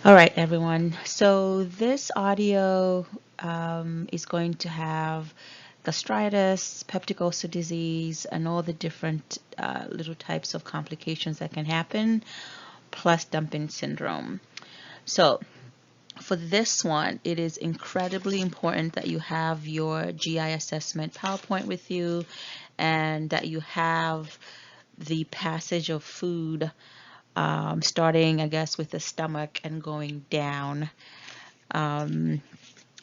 All right, everyone. So this audio is going to have gastritis, peptic ulcer disease, and all the different little types of complications that can happen, plus dumping syndrome. So for this one, it is incredibly important that you have your GI assessment PowerPoint with you and that you have the passage of food starting, I guess, with the stomach and going down.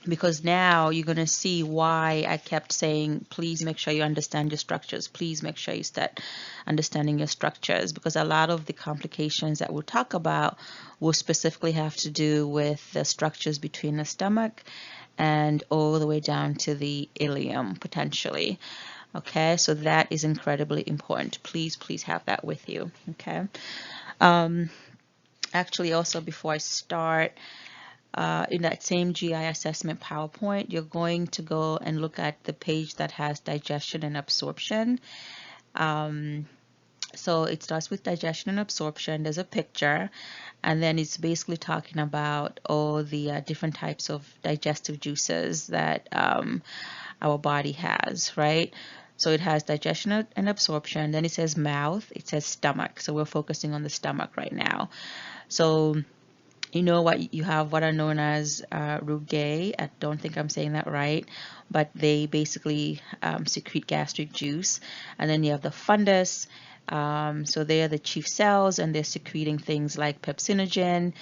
Because now you're going to see why I kept saying, please make sure you understand your structures. Please make sure you start understanding your structures, because a lot of the complications that we'll talk about will specifically have to do with the structures between the stomach and all the way down to the ileum, potentially. Okay, so that is incredibly important. Please, please have that with you. Okay. Actually, also before I start, in that same GI assessment PowerPoint, you're going to go and look at the page that has digestion and absorption. So it starts with digestion and absorption. There's a picture, and then it's basically talking about all the different types of digestive juices that our body has, right? So it has digestion and absorption. Then it says mouth, it says stomach. So we're focusing on the stomach right now. So you know what you have, what are known as rugae. I don't think I'm saying that right, but they basically secrete gastric juice. And then you have the fundus. So they are the chief cells, and they're secreting things like pepsinogen.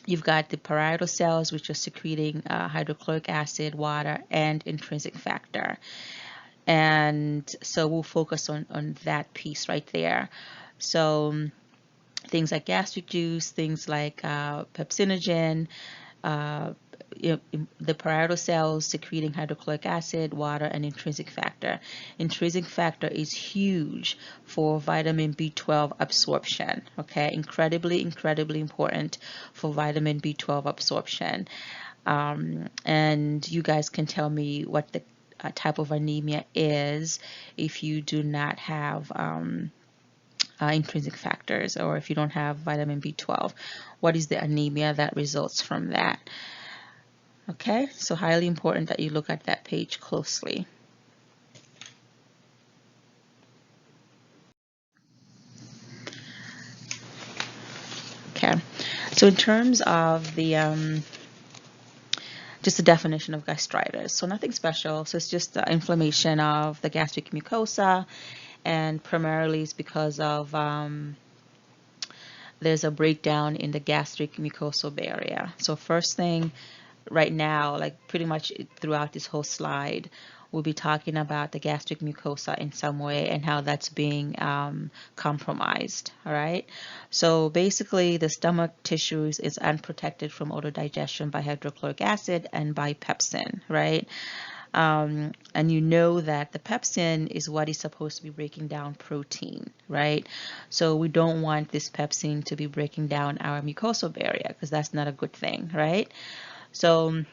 You've got the parietal cells, which are secreting hydrochloric acid, water, and intrinsic factor. And so we'll focus on that piece right there. So things like gastric juice, things like pepsinogen, uh, the parietal cells secreting hydrochloric acid, water, and intrinsic factor. Intrinsic factor is huge for vitamin B12 absorption, okay? Incredibly, incredibly important for vitamin B12 absorption. And you guys can tell me what the type of anemia is if you do not have intrinsic factors, or if you don't have vitamin B12, what is the anemia that results from that? Okay, so highly important that you look at that page closely. Okay, so in terms of the just the definition of gastritis, so nothing special. So it's just the inflammation of the gastric mucosa, and primarily it's because of there's a breakdown in the gastric mucosal barrier. So first thing right now, like pretty much throughout this whole slide, we'll be talking about the gastric mucosa in some way and how that's being compromised. All right. So basically, the stomach tissues is unprotected from autodigestion by hydrochloric acid and by pepsin, right? And you know that the pepsin is what is supposed to be breaking down protein, right? So we don't want this pepsin to be breaking down our mucosal barrier, because that's not a good thing, right? So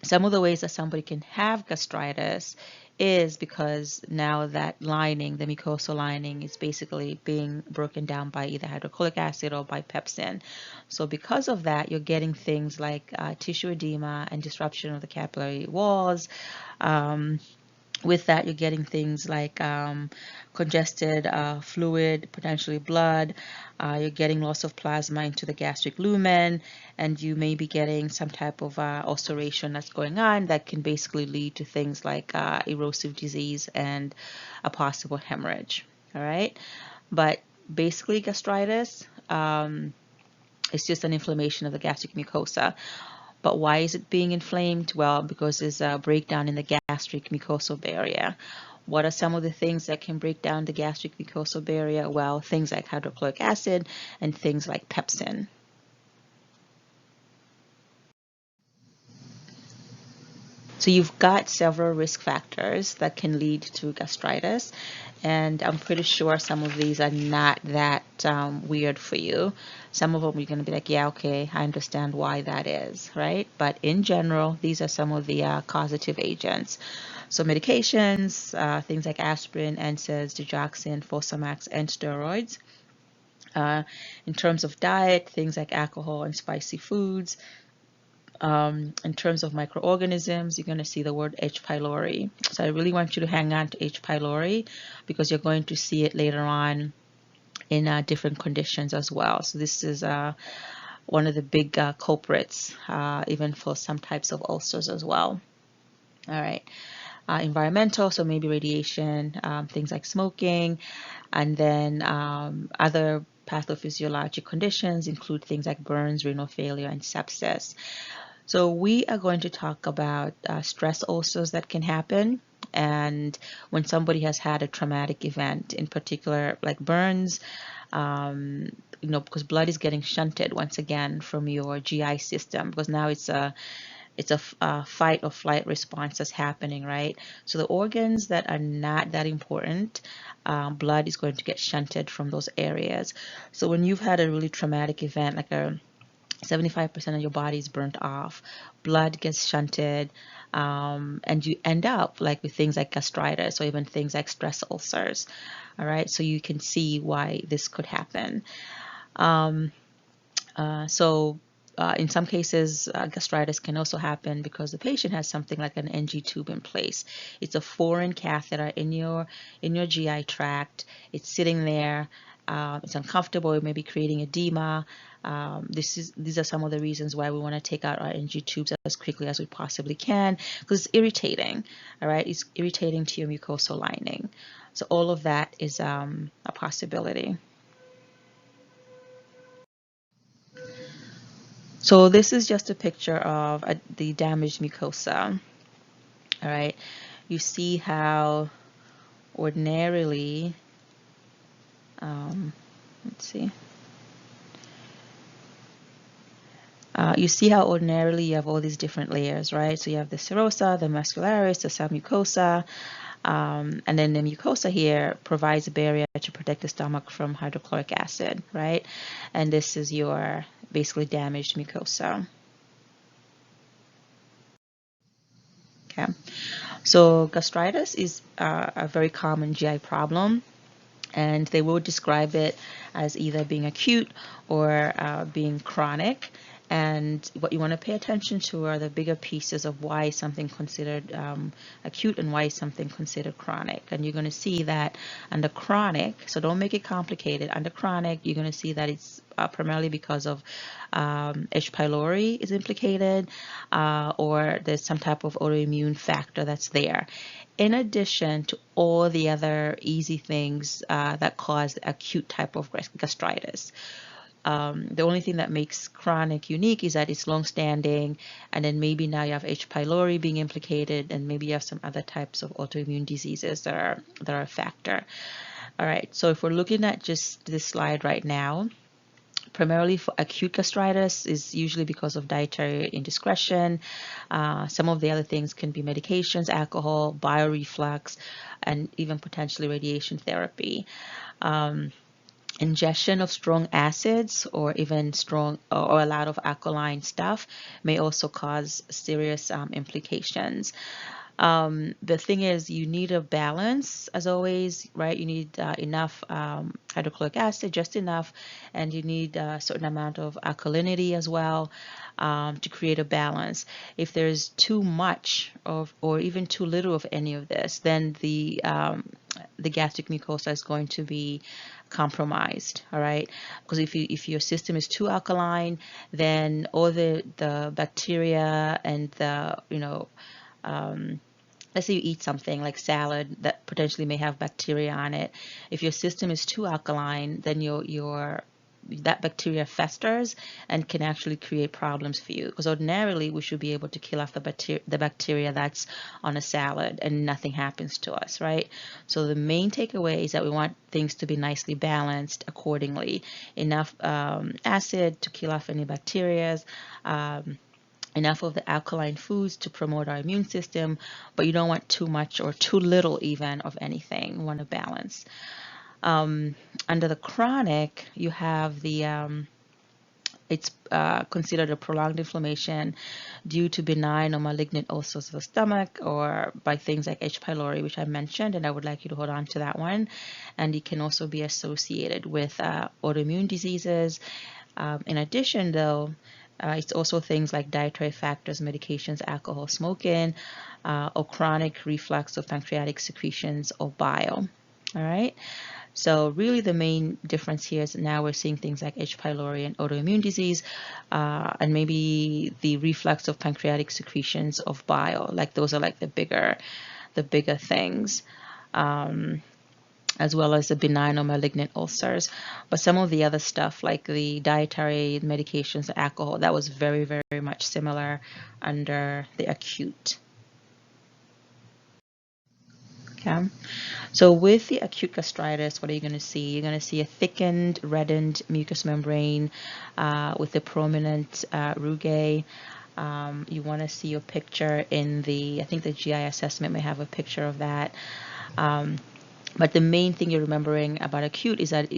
some of the ways that somebody can have gastritis is because now that lining, the mucosal lining, is basically being broken down by either hydrochloric acid or by pepsin. So because of that, you're getting things like tissue edema and disruption of the capillary walls. With that, you're getting things like congested fluid, potentially blood. You're getting loss of plasma into the gastric lumen, and you may be getting some type of ulceration that's going on that can basically lead to things like erosive disease and a possible hemorrhage. All right, but basically gastritis. It's just an inflammation of the gastric mucosa. But why is it being inflamed? Well, because there's a breakdown in the gastric mucosal barrier. What are some of the things that can break down the gastric mucosal barrier? Well, things like hydrochloric acid and things like pepsin. So you've got several risk factors that can lead to gastritis, and I'm pretty sure some of these are not that weird for you. Some of them you're going to be like, yeah, okay, I understand why that is, right? But in general, these are some of the causative agents. So medications, things like aspirin, NSAIDs, digoxin, Fosamax, and steroids. Uh, in terms of diet, things like alcohol and spicy foods. In terms of microorganisms, you're going to see the word H. pylori. So I really want you to hang on to H. pylori because you're going to see it later on in different conditions as well. So this is one of the big culprits, even for some types of ulcers as well. All right. Environmental, so maybe radiation, things like smoking, and then other pathophysiologic conditions include things like burns, renal failure, and sepsis. So we are going to talk about stress ulcers that can happen, and when somebody has had a traumatic event, in particular like burns, because blood is getting shunted once again from your GI system, because now it's a fight or flight response that's happening, right? So the organs that are not that important, blood is going to get shunted from those areas. So when you've had a really traumatic event, like a 75% of your body is burnt off, blood gets shunted, and you end up like with things like gastritis or even things like stress ulcers. All right, so you can see why this could happen. Um, in some cases, gastritis can also happen because the patient has something like an NG tube in place. It's a foreign catheter in your GI tract. It's sitting there. It's uncomfortable. It may be creating edema. These are some of the reasons why we want to take out our NG tubes as quickly as we possibly can, because it's irritating. All right, it's irritating to your mucosal lining. So all of that is a possibility. So this is just a picture of the damaged mucosa. All right, you see how ordinarily, let's see, you see how ordinarily you have all these different layers, right? So you have the serosa, the muscularis, the submucosa, and then the mucosa here provides a barrier to protect the stomach from hydrochloric acid, right? And this is your basically damaged mucosa. Okay. So gastritis is a very common GI problem, and they will describe it as either being acute or being chronic. And what you want to pay attention to are the bigger pieces of why something considered acute and why something considered chronic. And you're going to see that under chronic, so don't make it complicated. Under chronic, you're going to see that it's primarily because of H. pylori is implicated, or there's some type of autoimmune factor that's there, in addition to all the other easy things that cause acute type of gastritis. The only thing that makes chronic unique is that it's long-standing, and then maybe now you have H. pylori being implicated, and maybe you have some other types of autoimmune diseases that are a factor. All right, so if we're looking at just this slide right now, primarily for acute gastritis is usually because of dietary indiscretion. Some of the other things can be medications, alcohol, bioreflux, and even potentially radiation therapy. Ingestion of strong acids or even strong or a lot of alkaline stuff may also cause serious implications. The thing is, you need a balance, as always, right? You need enough hydrochloric acid, just enough, and you need a certain amount of alkalinity as well to create a balance. If there's too much of, or even too little of any of this, then the gastric mucosa is going to be compromised. All right, because if your system is too alkaline, then all the bacteria and the let's say you eat something like salad that potentially may have bacteria on it. If your system is too alkaline, then that bacteria festers and can actually create problems for you. Because ordinarily we should be able to kill off the bacteria that's on a salad and nothing happens to us, right? So the main takeaway is that we want things to be nicely balanced accordingly. Enough acid to kill off any bacteria. Enough of the alkaline foods to promote our immune system, but you don't want too much or too little even of anything. You want to balance. Under the chronic, you have the It's considered a prolonged inflammation due to benign or malignant ulcers of the stomach or by things like H. pylori, which I mentioned, and I would like you to hold on to that one. And it can also be associated with autoimmune diseases. In addition, though, it's also things like dietary factors, medications, alcohol, smoking, or chronic reflux of pancreatic secretions or bile. All right. So really the main difference here is now we're seeing things like H. pylori and autoimmune disease, and maybe the reflux of pancreatic secretions of bile. Like those are like the bigger things. As well as the benign or malignant ulcers. But some of the other stuff, like the dietary medications, alcohol, that was very, very much similar under the acute. Okay. So with the acute gastritis, what are you going to see? You're going to see a thickened, reddened mucous membrane with a prominent rugae. You want to see a picture in the, I think the GI assessment may have a picture of that. But the main thing you're remembering about acute is that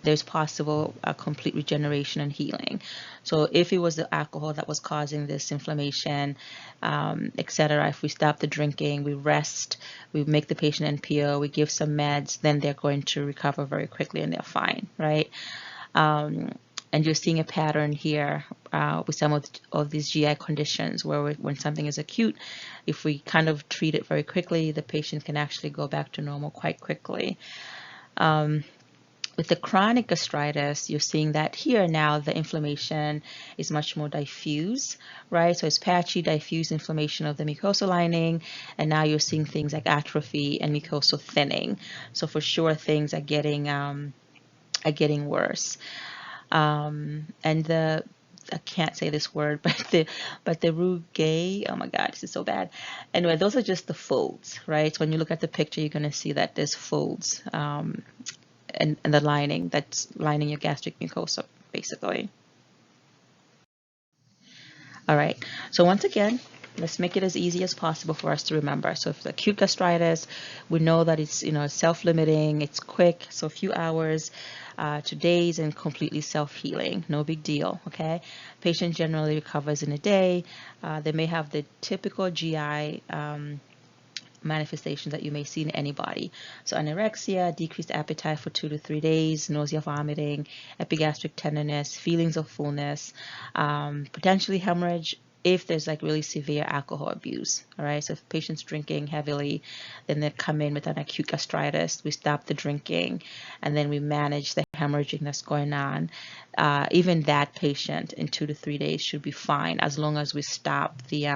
there's possible a complete regeneration and healing. So if it was the alcohol that was causing this inflammation, etc., if we stop the drinking, we rest, we make the patient NPO, we give some meds, then they're going to recover very quickly and they're fine, right? And you're seeing a pattern here with some of these GI conditions where when something is acute, if we kind of treat it very quickly, the patient can actually go back to normal quite quickly. With the chronic gastritis, you're seeing that here now the inflammation is much more diffuse, right? So it's patchy, diffuse inflammation of the mucosal lining, and now you're seeing things like atrophy and mucosal thinning. So for sure, things are getting worse. And the I can't say this word, but the rugae, oh my God, this is so bad. Anyway, those are just the folds, right? So when you look at the picture, you're going to see that there's folds and the lining that's lining your gastric mucosa, basically. All right. So once again, let's make it as easy as possible for us to remember. So if it's acute gastritis, we know that it's self-limiting, it's quick, so a few hours to days and completely self-healing. No big deal, okay? Patient generally recovers in a day. They may have the typical GI manifestations that you may see in anybody. So anorexia, decreased appetite for 2 to 3 days, nausea, vomiting, epigastric tenderness, feelings of fullness, potentially hemorrhage if there's like really severe alcohol abuse. All right, so if patient's drinking heavily, then they come in with an acute gastritis. We stop the drinking, and then we manage the hemorrhaging that's going on. Even that patient in 2 to 3 days should be fine as long as we stop the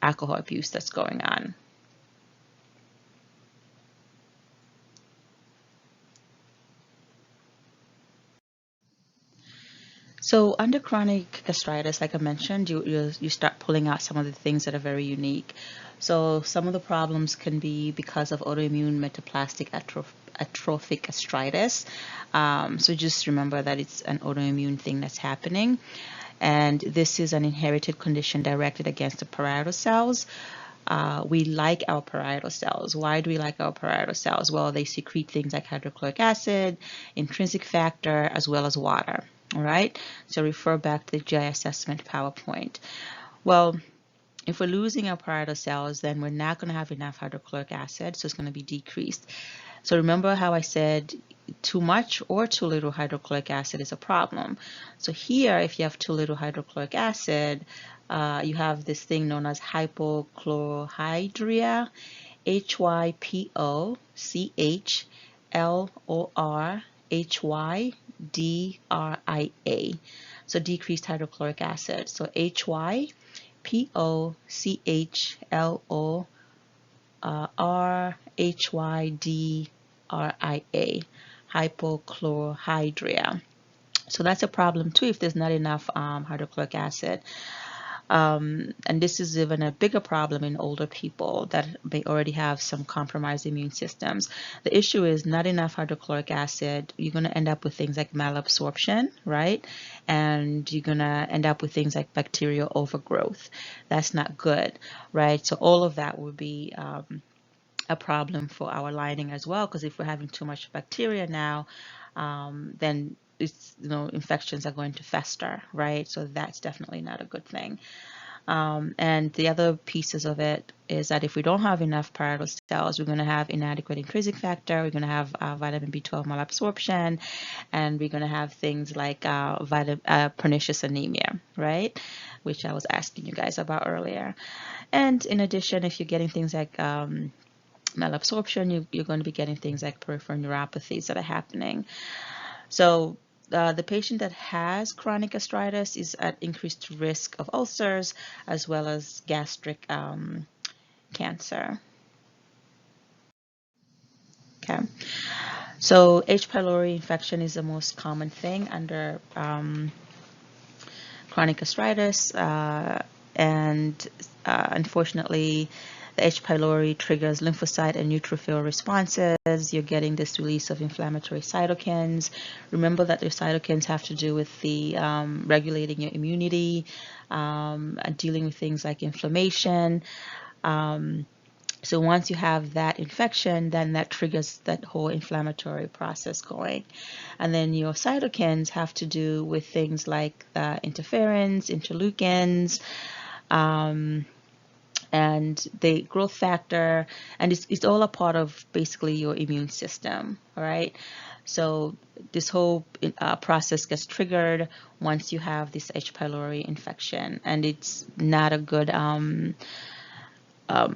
alcohol abuse that's going on. So under chronic gastritis, like I mentioned, you start pulling out some of the things that are very unique. So some of the problems can be because of autoimmune metaplastic atrophic gastritis. So just remember that it's an autoimmune thing that's happening. And this is an inherited condition directed against the parietal cells. We like our parietal cells. Why do we like our parietal cells? Well, they secrete things like hydrochloric acid, intrinsic factor, as well as water. All right, so refer back to the GI assessment PowerPoint. Well, if we're losing our parietal cells, then we're not going to have enough hydrochloric acid, so it's going to be decreased. So remember how I said too much or too little hydrochloric acid is a problem. So here, if you have too little hydrochloric acid, you have this thing known as hypochlorhydria, HYPOCHLORHYDRIA. So decreased hydrochloric acid. So HYPOCHLORHYDRIA, hypochlorhydria. So that's a problem too if there's not enough hydrochloric acid. And this is even a bigger problem in older people that may already have some compromised immune systems. The issue is not enough hydrochloric acid. You're going to end up with things like malabsorption, right? And you're going to end up with things like bacterial overgrowth. That's not good, right? So all of that would be a problem for our lining as well, because if we're having too much bacteria now, then it's, infections are going to fester, right? So that's definitely not a good thing. And the other pieces of it is that if we don't have enough parietal cells, we're going to have inadequate intrinsic factor, we're going to have vitamin B12 malabsorption, and we're going to have things like pernicious anemia, right? Which I was asking you guys about earlier. And in addition, if you're getting things like malabsorption, you're going to be getting things like peripheral neuropathies that are happening. So the patient that has chronic gastritis is at increased risk of ulcers as well as gastric cancer. Okay. So H. pylori infection is the most common thing under chronic gastritis, and unfortunately, the H. pylori triggers lymphocyte and neutrophil responses. You're getting this release of inflammatory cytokines. Remember that your cytokines have to do with the regulating your immunity, and dealing with things like inflammation. So once you have that infection, then that triggers that whole inflammatory process going. And then your cytokines have to do with things like interferons, interleukins, and the growth factor, and it's all a part of basically your immune system, all right? So this whole process gets triggered once you have this H. pylori infection, and it's not a good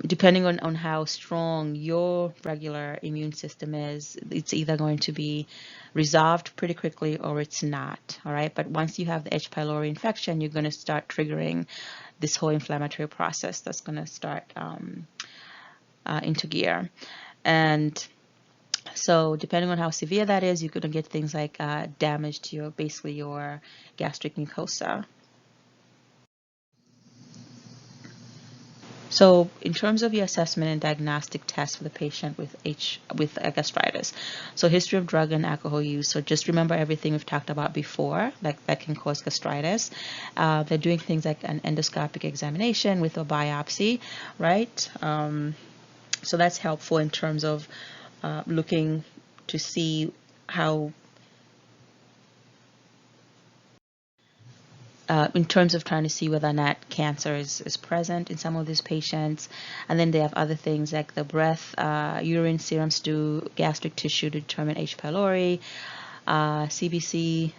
depending on how strong your regular immune system is, it's either going to be resolved pretty quickly or it's not, all right? But once you have the H. pylori infection, you're going to start triggering this whole inflammatory process that's going to start into gear. And so depending on how severe that is, you're going to get things like damage to basically your gastric mucosa. So in terms of your assessment and diagnostic tests for the patient with gastritis, so history of drug and alcohol use. So just remember everything we've talked about before, like that can cause gastritis. They're doing things like an endoscopic examination with a biopsy, right? So that's helpful in terms of looking to see how in terms of trying to see whether or not cancer is present in some of these patients. And then they have other things like the breath, urine, serum stool, gastric tissue to determine H. pylori, CBC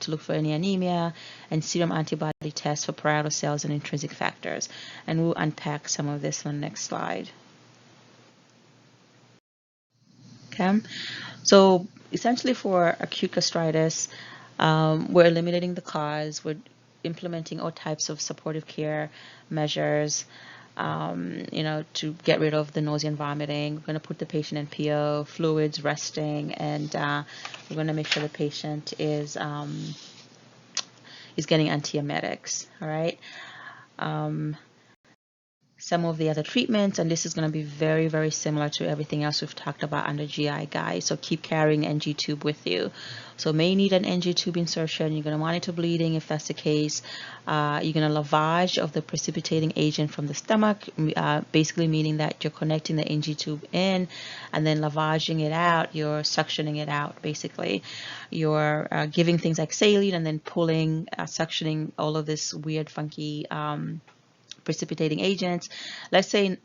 to look for any anemia, and serum antibody tests for parietal cells and intrinsic factors. And we'll unpack some of this on the next slide. Okay, so essentially for acute gastritis, we're eliminating the cause. We're implementing all types of supportive care measures, to get rid of the nausea and vomiting. We're going to put the patient in PO, fluids, resting, and we're going to make sure the patient is getting antiemetics. All right. Some of the other treatments, and this is going to be very, very similar to everything else we've talked about under GI guide. So keep carrying NG tube with you. So may need an NG tube insertion. You're going to monitor bleeding if that's the case. You're going to lavage of the precipitating agent from the stomach, basically meaning that you're connecting the NG tube in and then lavaging it out. You're suctioning it out, basically. You're giving things like saline and then pulling, suctioning all of this weird, funky precipitating agents. Let's say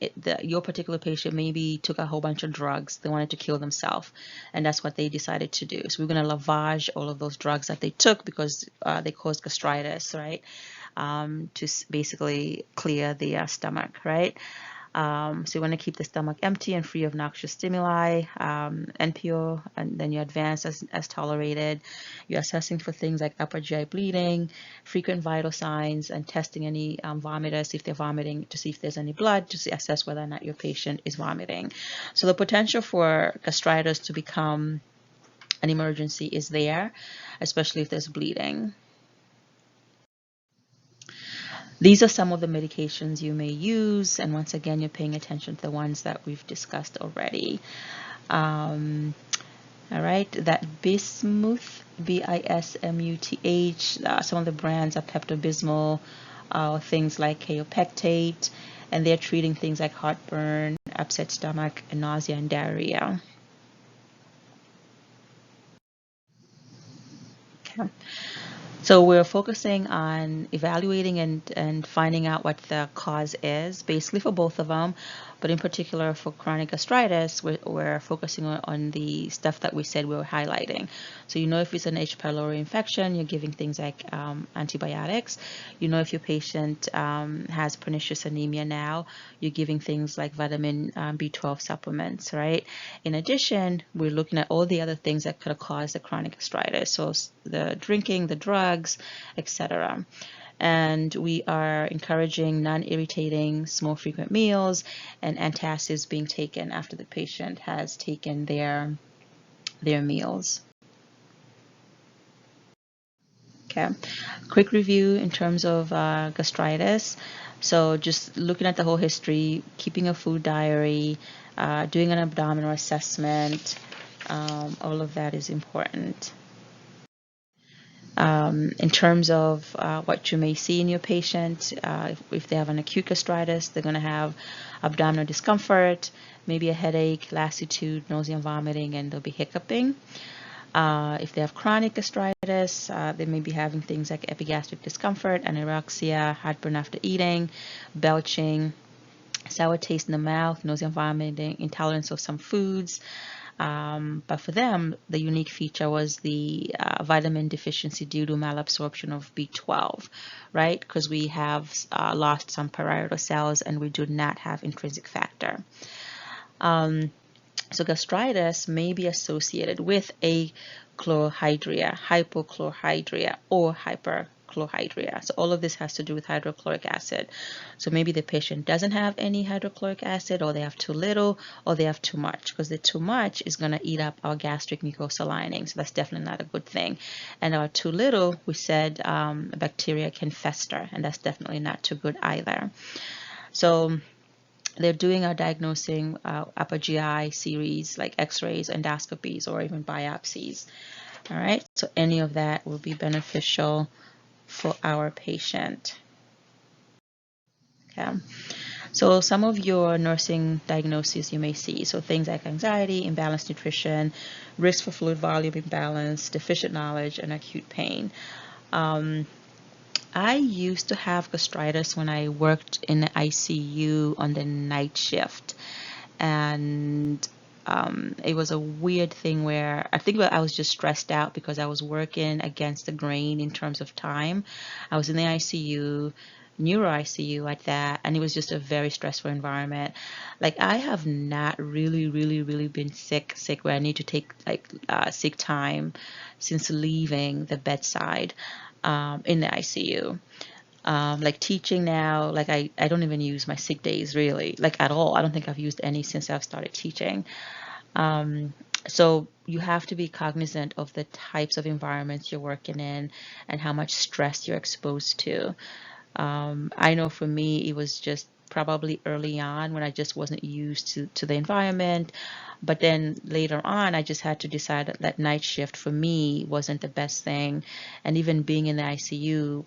your particular patient maybe took a whole bunch of drugs. They wanted to kill themselves, and that's what they decided to do. So we're going to lavage all of those drugs that they took because they caused gastritis, right? To basically clear the stomach, right? So you want to keep the stomach empty and free of noxious stimuli, NPO, and then you advance as tolerated. You're assessing for things like upper GI bleeding, frequent vital signs, and testing any vomiters if they're vomiting to see if there's any blood to assess whether or not your patient is vomiting. So the potential for gastritis to become an emergency is there, especially if there's bleeding. These are some of the medications you may use, and once again, you're paying attention to the ones that we've discussed already. All right, that bismuth, B-I-S-M-U-T-H, some of the brands are Pepto-Bismol, things like kaopectate, and they're treating things like heartburn, upset stomach, and nausea and diarrhea. Okay. So we're focusing on evaluating and finding out what the cause is, basically for both of them. But in particular for chronic gastritis, we're focusing on the stuff that we said we were highlighting. So you know if it's an H. pylori infection, you're giving things like antibiotics. You know if your patient has pernicious anemia now, you're giving things like vitamin B12 supplements, right? In addition, we're looking at all the other things that could have caused the chronic gastritis. So the drinking, the drugs, etc. And we are encouraging non-irritating, small frequent meals and antacids being taken after the patient has taken their meals. Okay, quick review in terms of gastritis. So just looking at the whole history, keeping a food diary, doing an abdominal assessment, all of that is important. In terms of what you may see in your patient, if they have an acute gastritis, they're going to have abdominal discomfort, maybe a headache, lassitude, nausea and vomiting, and they'll be hiccuping. If they have chronic gastritis, they may be having things like epigastric discomfort, anorexia, heartburn after eating, belching, sour taste in the mouth, nausea and vomiting, intolerance of some foods. But for them, the unique feature was the vitamin deficiency due to malabsorption of B12, right? Because we have lost some parietal cells and we do not have intrinsic factor. So gastritis may be associated with achlorhydria, hypochlorhydria, or hyperchlorhydria. So all of this has to do with hydrochloric acid. So maybe the patient doesn't have any hydrochloric acid, or they have too little, or they have too much, because the too much is going to eat up our gastric mucosa lining. So that's definitely not a good thing. And our too little, we said bacteria can fester, and that's definitely not too good either. So they're doing a diagnosing upper GI series like x-rays, endoscopies, or even biopsies. All right, so any of that will be beneficial for our patient. Okay, so some of your nursing diagnoses you may see, so things like anxiety, imbalanced nutrition, risk for fluid volume imbalance, deficient knowledge, and acute pain. I used to have gastritis when I worked in the ICU on the night shift. And it was a weird thing where I think I was just stressed out because I was working against the grain in terms of time. I was in the ICU, neuro ICU at that, and it was just a very stressful environment. Like I have not really been sick where I need to take like sick time since leaving the bedside in the ICU. Like teaching now, like I don't even use my sick days really, like at all. I don't think I've used any since I've started teaching. So you have to be cognizant of the types of environments you're working in and how much stress you're exposed to. I know for me, it was just probably early on when I just wasn't used to the environment. But then later on, I just had to decide that night shift for me wasn't the best thing. And even being in the ICU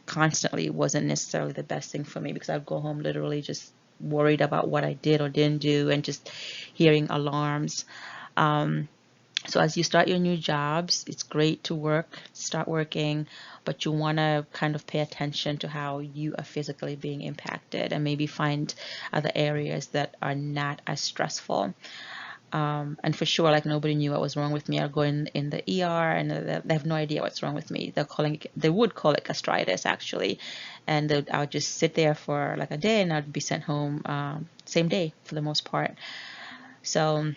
constantly wasn't necessarily the best thing for me because I'd go home literally just worried about what I did or didn't do and just hearing alarms. So as you start your new jobs, it's great to start working, but you want to kind of pay attention to how you are physically being impacted and maybe find other areas that are not as stressful. And for sure, like nobody knew what was wrong with me. I'll go in the ER and they have no idea what's wrong with me. They would call it gastritis actually. And I would just sit there for like a day and I'd be sent home same day for the most part. So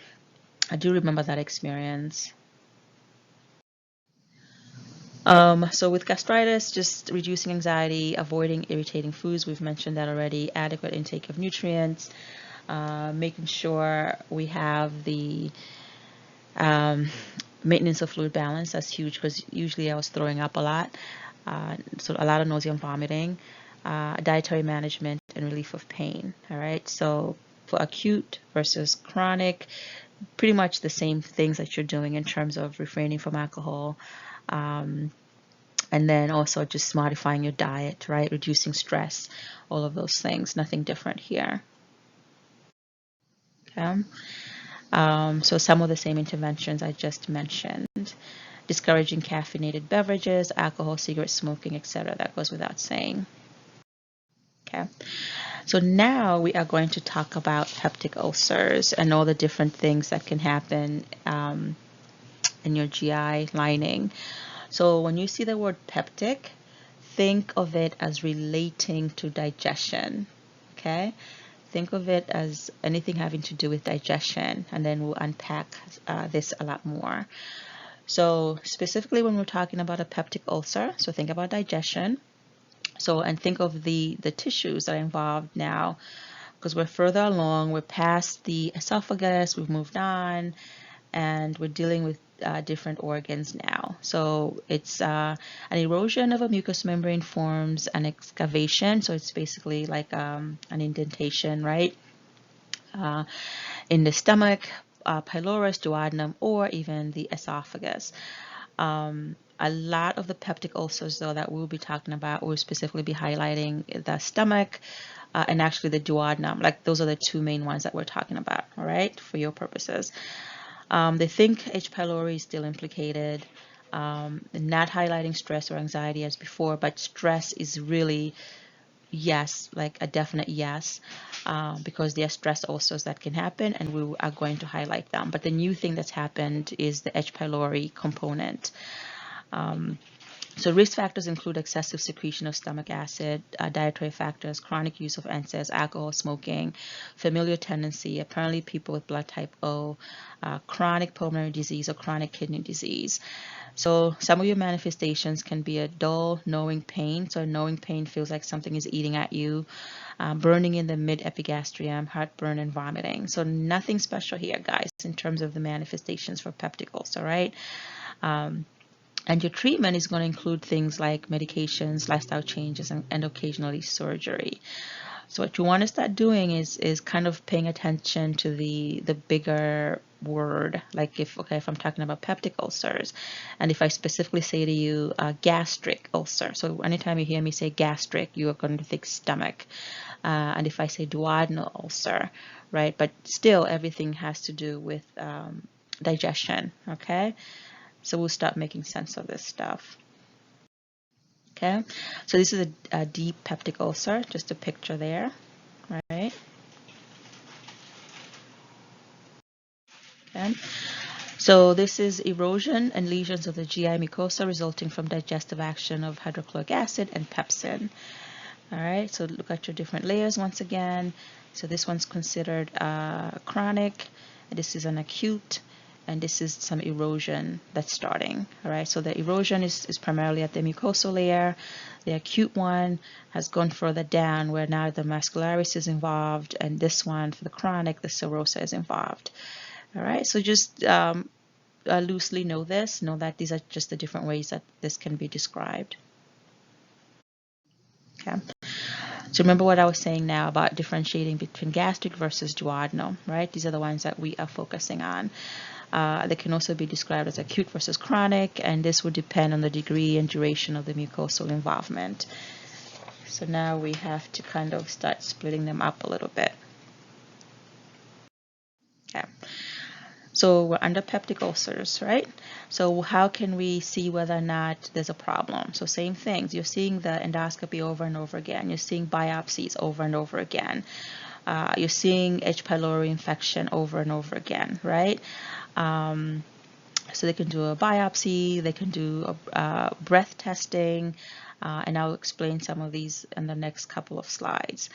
I do remember that experience. So with gastritis, just reducing anxiety, avoiding irritating foods. We've mentioned that already. Adequate intake of nutrients, making sure we have the maintenance of fluid balance. That's huge because usually I was throwing up a lot. So a lot of nausea and vomiting, dietary management, and relief of pain. All right. So for acute versus chronic, pretty much the same things that you're doing in terms of refraining from alcohol. And then also just modifying your diet, right? Reducing stress, all of those things, nothing different here. Okay. So some of the same interventions I just mentioned. discouraging caffeinated beverages, alcohol, cigarette smoking, etc. That goes without saying. Okay. So now we are going to talk about peptic ulcers and all the different things that can happen in your GI lining. So when you see the word peptic, think of it as relating to digestion. Okay? Think of it as anything having to do with digestion, and then we'll unpack this a lot more. So specifically when we're talking about a peptic ulcer, so think about digestion. So, and think of the tissues that are involved now, because we're further along, we're past the esophagus, we've moved on, and we're dealing with different organs now. So it's an erosion of a mucous membrane forms an excavation. So it's basically like an indentation, right? In the stomach, pylorus, duodenum, or even the esophagus. A lot of the peptic ulcers, though, that we'll be talking about, will specifically be highlighting the stomach and actually the duodenum. Like those are the two main ones that we're talking about, all right, for your purposes. They think H. pylori is still implicated, not highlighting stress or anxiety as before, but stress is really, yes, like a definite yes, because there are stress ulcers that can happen, and we are going to highlight them. But the new thing that's happened is the H. pylori component. So risk factors include excessive secretion of stomach acid, dietary factors, chronic use of NSAIDs, alcohol, smoking, familial tendency, apparently people with blood type O, chronic pulmonary disease or chronic kidney disease. So some of your manifestations can be a dull, knowing pain. So knowing pain feels like something is eating at you, burning in the mid-epigastrium, heartburn, and vomiting. So nothing special here, guys, in terms of the manifestations for peptic ulcer, right? And your treatment is going to include things like medications, lifestyle changes, and occasionally surgery. So what you want to start doing is kind of paying attention to the bigger word. Like if I'm talking about peptic ulcers, and if I specifically say to you gastric ulcer. So anytime you hear me say gastric, you are going to think stomach. And if I say duodenal ulcer, right? But still, everything has to do with digestion. Okay. So we'll start making sense of this stuff. Okay, so this is a deep peptic ulcer, just a picture there, right? Okay, so this is erosion and lesions of the GI mucosa resulting from digestive action of hydrochloric acid and pepsin. All right, so look at your different layers once again. So this one's considered chronic, this is an acute, and this is some erosion that's starting. All right, so the erosion is primarily at the mucosal layer. The acute one has gone further down where now the muscularis is involved, and this one for the chronic, the serosa is involved. All right, so just loosely know that these are just the different ways that this can be described. Okay. So remember what I was saying now about differentiating between gastric versus duodenal, right? These are the ones that we are focusing on. They can also be described as acute versus chronic, and this would depend on the degree and duration of the mucosal involvement. So now we have to kind of start splitting them up a little bit. Okay. So we're under peptic ulcers, right? So how can we see whether or not there's a problem? So same things. You're seeing the endoscopy over and over again. You're seeing biopsies over and over again. You're seeing H. pylori infection over and over again, right? So they can do a biopsy, they can do a breath testing, and I'll explain some of these in the next couple of slides.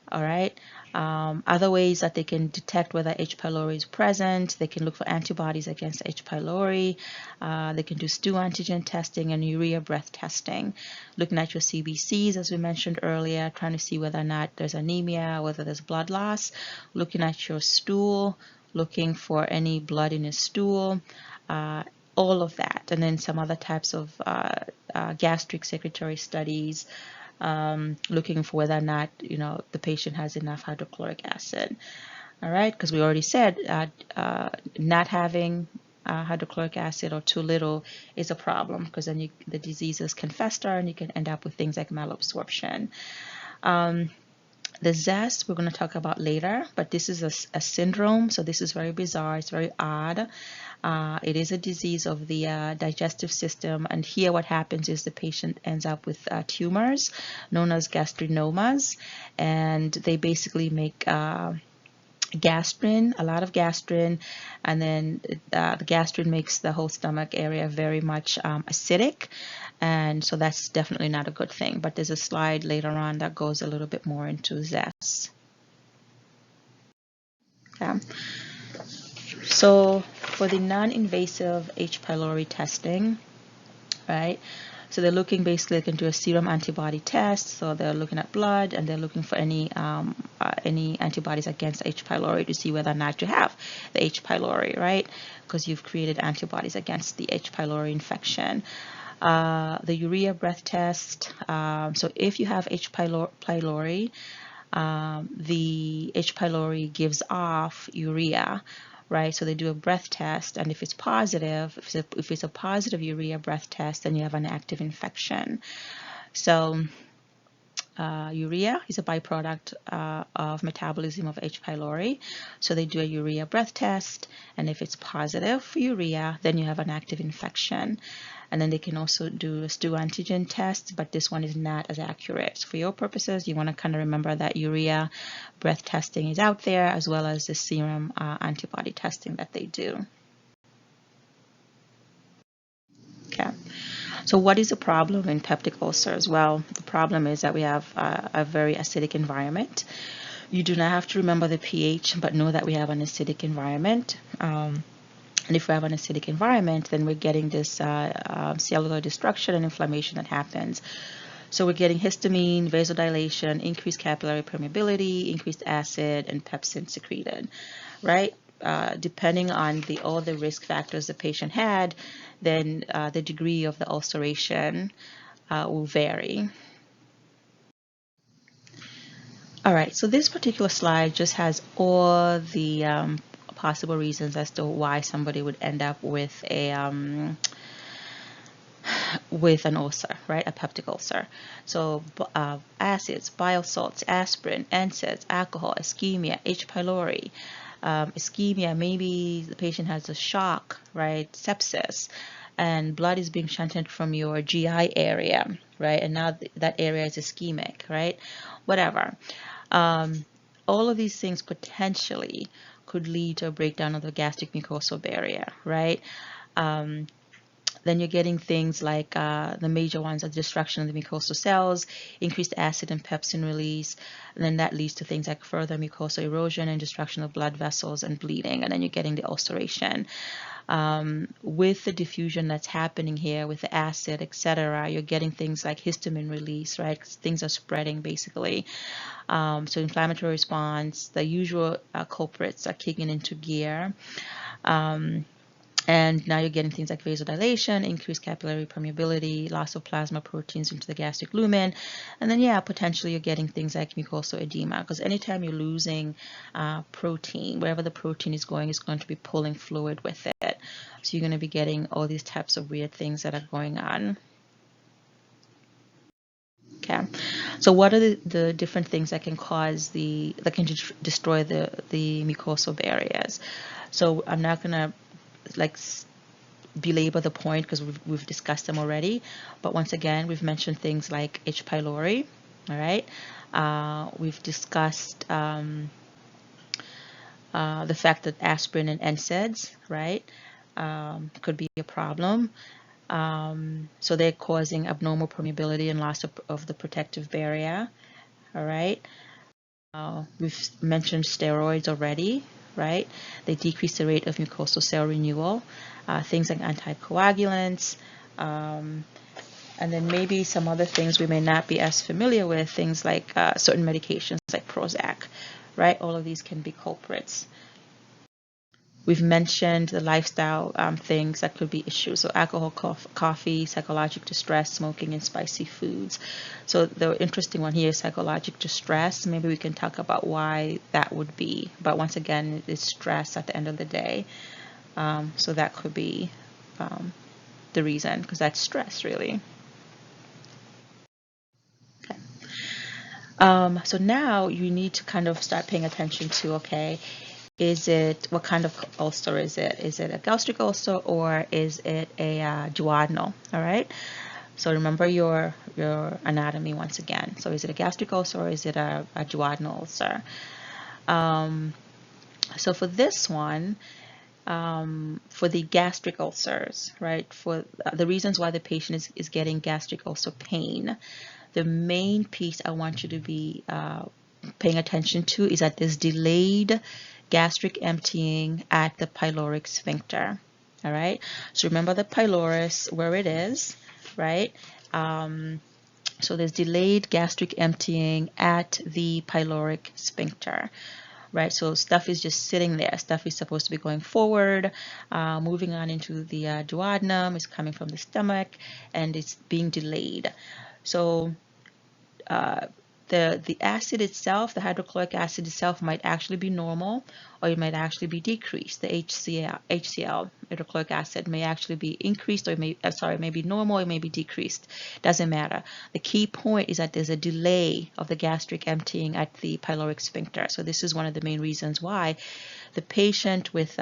All right. Other ways that they can detect whether H. pylori is present, they can look for antibodies against H. pylori. They can do stool antigen testing and urea breath testing, looking at your CBCs, as we mentioned earlier, trying to see whether or not there's anemia, whether there's blood loss, looking at your stool, looking for any blood in your stool, all of that. And then some other types of gastric secretory studies, looking for whether or not the patient has enough hydrochloric acid. All right, because we already said not having hydrochloric acid or too little is a problem, because then the diseases can fester and you can end up with things like malabsorption. The zest we're going to talk about later, but this is a syndrome, so this is very bizarre. It's very odd. It is a disease of the digestive system, and here what happens is the patient ends up with tumors known as gastrinomas, and they basically make gastrin, a lot of gastrin, and then the gastrin makes the whole stomach area very much acidic, and so that's definitely not a good thing. But there's a slide later on that goes a little bit more into zest. Okay. So for the non-invasive H. pylori testing, right? So they're looking basically into a serum antibody test. So they're looking at blood and they're looking for any antibodies against H. pylori to see whether or not you have the H. pylori, right? Because you've created antibodies against the H. pylori infection. The urea breath test. So if you have H. pylori, the H. pylori gives off urea, right? So they do a breath test, and if it's positive, if it's a positive urea breath test, then you have an active infection. So urea is a byproduct of metabolism of H. pylori. So they do a urea breath test, and if it's positive for urea, then you have an active infection. And then they can also do a stool antigen test, but this one is not as accurate. So for your purposes, you want to kind of remember that urea breath testing is out there, as well as the serum antibody testing that they do. Okay. So what is the problem in peptic ulcers? Well, the problem is that we have a very acidic environment. You do not have to remember the pH, but know that we have an acidic environment. And if we have an acidic environment, then we're getting this cellular destruction and inflammation that happens. So we're getting histamine, vasodilation, increased capillary permeability, increased acid, and pepsin secreted, right? Depending on all the risk factors the patient had, then the degree of the ulceration will vary. All right, so this particular slide just has all the possible reasons as to why somebody would end up with an ulcer, right? A peptic ulcer. So acids, bile salts, aspirin, NSAIDs, alcohol, ischemia, H. pylori. Ischemia, maybe the patient has a shock, right? Sepsis, and blood is being shunted from your GI area, right? And now that area is ischemic, right? Whatever. All of these things potentially could lead to a breakdown of the gastric mucosal barrier, right? Then you're getting things like the major ones are destruction of the mucosal cells, increased acid and pepsin release, and then that leads to things like further mucosal erosion and destruction of blood vessels and bleeding, and then you're getting the ulceration. With the diffusion that's happening here with the acid, etc., you're getting things like histamine release, right? Things are spreading basically. So inflammatory response, the usual culprits are kicking into gear. And now you're getting things like vasodilation, increased capillary permeability, loss of plasma proteins into the gastric lumen. And then, yeah, potentially you're getting things like mucosal edema, because anytime you're losing protein, wherever the protein is going to be pulling fluid with it. So you're going to be getting all these types of weird things that are going on. Okay, so what are the different things that can destroy the mucosal barriers? So I'm not going to belabor the point because we've discussed them already, but once again we've mentioned things like H. pylori. All right, we've discussed the fact that aspirin and NSAIDs, right, could be a problem. So they're causing abnormal permeability and loss of the protective barrier. All right, we've mentioned steroids already, right? They decrease the rate of mucosal cell renewal. Things like anticoagulants, and then maybe some other things we may not be as familiar with, things like certain medications like Prozac, right? All of these can be culprits. We've mentioned the lifestyle things that could be issues. So alcohol, coffee, psychological distress, smoking, and spicy foods. So the interesting one here is psychological distress. Maybe we can talk about why that would be. But once again, it's stress at the end of the day. So that could be the reason, because that's stress, really. Okay. So now you need to kind of start paying attention to, okay, what kind of ulcer is it? Is it a gastric ulcer or is it a duodenal? All right. So remember your anatomy once again. So is it a gastric ulcer or is it a duodenal ulcer? So for this one, for the gastric ulcers, right? For the reasons why the patient is getting gastric ulcer pain, the main piece I want you to be paying attention to is that there's delayed gastric emptying at the pyloric sphincter. All right. So remember the pylorus where it is, right? So there's delayed gastric emptying at the pyloric sphincter, right? So stuff is just sitting there. Stuff is supposed to be going forward, moving on into the duodenum, is coming from the stomach, and it's being delayed. So the acid itself, the hydrochloric acid itself, might actually be normal, or it might actually be decreased. The HCl, hydrochloric acid, may actually be increased, or it may be normal, it may be decreased. Doesn't matter. The key point is that there's a delay of the gastric emptying at the pyloric sphincter. So this is one of the main reasons why the patient with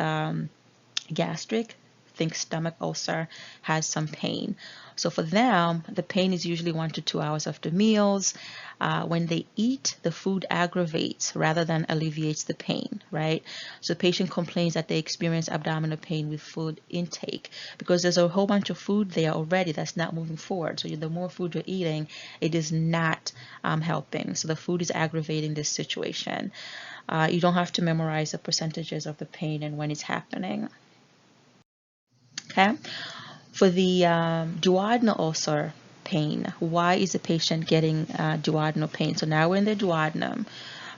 gastric, think stomach ulcer, has some pain. So for them, the pain is usually 1 to 2 hours after meals. When they eat, the food aggravates rather than alleviates the pain, right? So the patient complains that they experience abdominal pain with food intake because there's a whole bunch of food there already that's not moving forward. So the more food you're eating, it is not helping. So the food is aggravating this situation. You don't have to memorize the percentages of the pain and when it's happening. Okay. For the duodenal ulcer pain, why is the patient getting duodenal pain? So now we're in the duodenum,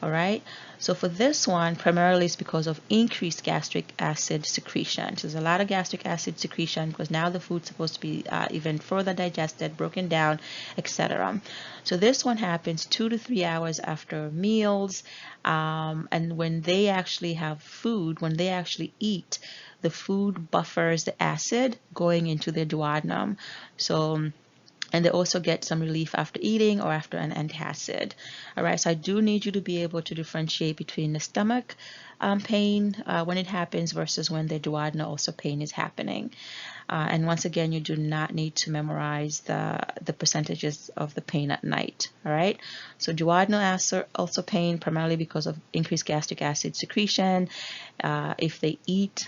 all right? So for this one, primarily it's because of increased gastric acid secretion. So there's a lot of gastric acid secretion because now the food's supposed to be even further digested, broken down, etc. So this one happens 2 to 3 hours after meals, and when they actually have food, when they actually eat, the food buffers the acid going into their duodenum. So, and they also get some relief after eating or after an antacid. All right, so I do need you to be able to differentiate between the stomach pain when it happens versus when the duodenal ulcer pain is happening. And once again, you do not need to memorize the percentages of the pain at night. All right. So duodenal ulcer pain primarily because of increased gastric acid secretion. If they eat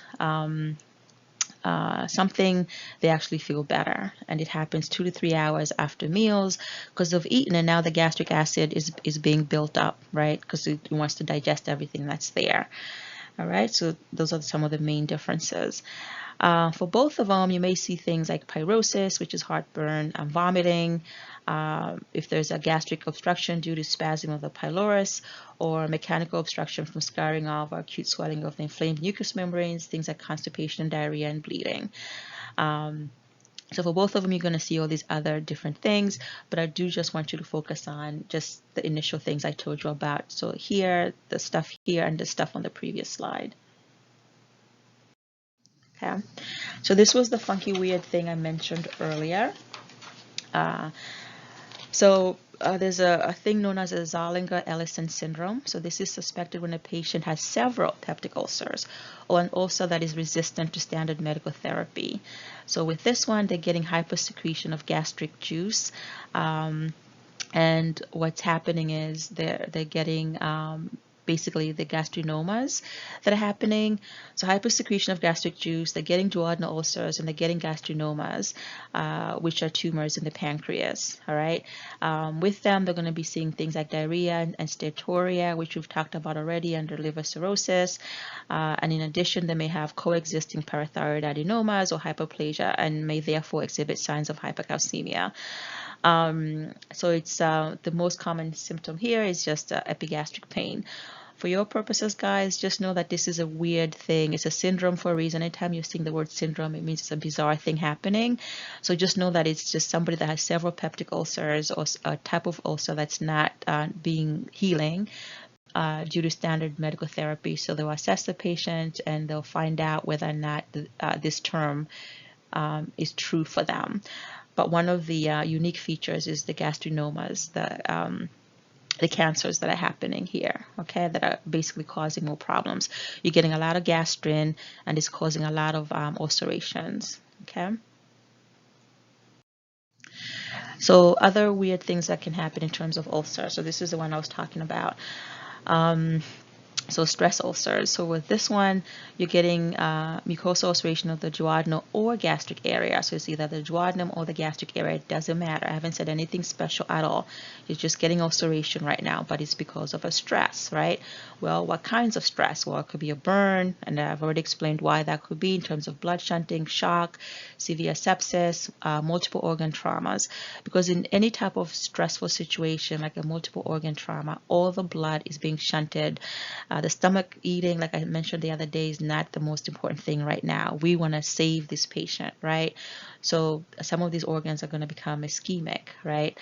something, they actually feel better, and it happens 2 to 3 hours after meals because of eating, and now the gastric acid is being built up, right? Because it wants to digest everything that's there. All right. So those are some of the main differences. For both of them, you may see things like pyrosis, which is heartburn, vomiting, if there's a gastric obstruction due to spasm of the pylorus, or mechanical obstruction from scarring of or acute swelling of the inflamed mucous membranes, things like constipation, diarrhea, and bleeding. So for both of them, you're going to see all these other different things, but I do just want you to focus on just the initial things I told you about. So here, the stuff here, and the stuff on the previous slide. Okay, so this was the funky weird thing I mentioned earlier. There's a thing known as a Zollinger-Ellison syndrome. So this is suspected when a patient has several peptic ulcers or an ulcer that is resistant to standard medical therapy. So with this one, they're getting hypersecretion of gastric juice. And what's happening is they're getting basically the gastrinomas that are happening. So hypersecretion of gastric juice, they're getting duodenal ulcers, and they're getting gastrinomas, which are tumors in the pancreas. All right. With them, they're going to be seeing things like diarrhea and steatorrhea, which we've talked about already under liver cirrhosis. And in addition, they may have coexisting parathyroid adenomas or hyperplasia and may therefore exhibit signs of hypercalcemia. So it's the most common symptom here is just epigastric pain. For your purposes, guys, just know that this is a weird thing. It's a syndrome for a reason. Anytime you're seeing the word syndrome, it means it's a bizarre thing happening. So just know that it's just somebody that has several peptic ulcers or a type of ulcer that's not being healing due to standard medical therapy. So they'll assess the patient and they'll find out whether or not this term is true for them. But one of the unique features is the gastrinomas, the cancers that are happening here, okay, that are basically causing more problems. You're getting a lot of gastrin, and it's causing a lot of ulcerations, okay. So other weird things that can happen in terms of ulcer. So this is the one I was talking about. So stress ulcers. So with this one, you're getting mucosal ulceration of the duodenal or gastric area. So it's either the duodenum or the gastric area. It doesn't matter. I haven't said anything special at all. You're just getting ulceration right now, but it's because of a stress, right? Well, what kinds of stress? Well, it could be a burn, and I've already explained why that could be in terms of blood shunting, shock, severe sepsis, multiple organ traumas. Because in any type of stressful situation, like a multiple organ trauma, all the blood is being shunted. The stomach eating, like I mentioned the other day, is not the most important thing right now. We want to save this patient, right? So some of these organs are going to become ischemic, right?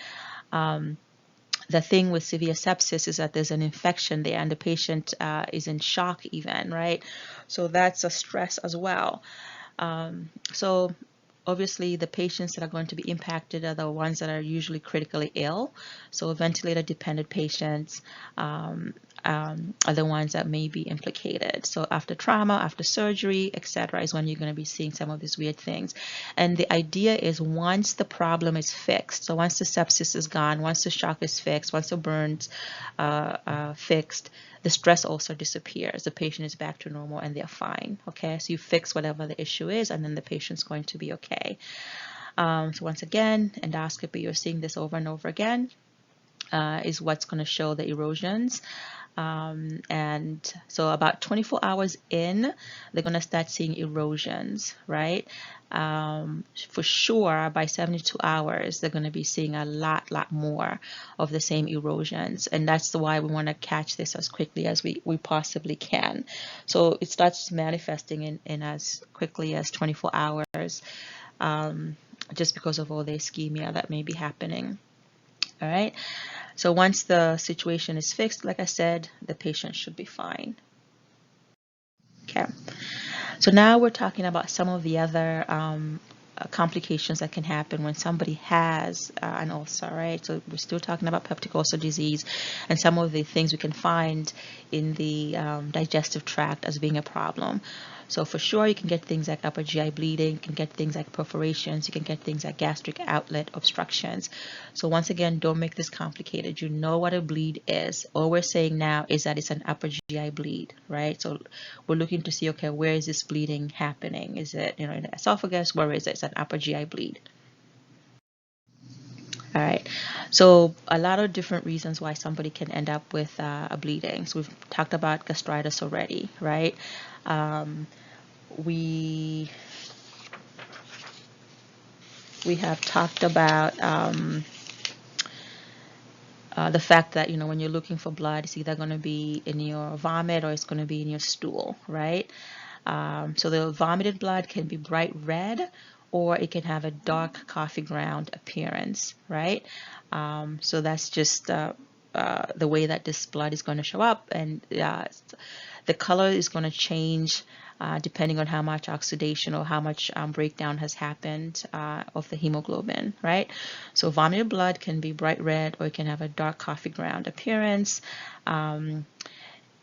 The thing with severe sepsis is that there's an infection there, and the patient is in shock even, right? So that's a stress as well. So obviously, the patients that are going to be impacted are the ones that are usually critically ill. So ventilator-dependent patients are the ones that may be implicated. So after trauma, after surgery, etc., is when you're going to be seeing some of these weird things. And the idea is once the problem is fixed, so once the sepsis is gone, once the shock is fixed, once the burns fixed, the stress also disappears. The patient is back to normal and they're fine. Okay, so you fix whatever the issue is, and then the patient's going to be okay. So once again, endoscopy, you're seeing this over and over again, is what's going to show the erosions. And so about 24 hours in, they're going to start seeing erosions, right? For sure, by 72 hours, they're going to be seeing a lot more of the same erosions. And that's why we want to catch this as quickly as we possibly can. So it starts manifesting in as quickly as 24 hours, just because of all the ischemia that may be happening. All right. So once the situation is fixed, like I said, the patient should be fine. Okay. So now we're talking about some of the other complications that can happen when somebody has an ulcer, right? So we're still talking about peptic ulcer disease and some of the things we can find in the digestive tract as being a problem. So for sure, you can get things like upper GI bleeding, you can get things like perforations, you can get things like gastric outlet obstructions. So once again, don't make this complicated. You know what a bleed is. All we're saying now is that it's an upper GI bleed, right? So we're looking to see, okay, where is this bleeding happening? Is it, in the esophagus? Where is it? It's an upper GI bleed. All right, so a lot of different reasons why somebody can end up with a bleeding. So we've talked about gastritis already, right? We have talked about the fact that, when you're looking for blood, it's either going to be in your vomit or it's going to be in your stool, right? So the vomited blood can be bright red, or it can have a dark coffee ground appearance, right? So that's just the way that this blood is going to show up, and the color is going to change depending on how much oxidation or how much breakdown has happened of the hemoglobin, right? So vomited blood can be bright red, or it can have a dark coffee ground appearance.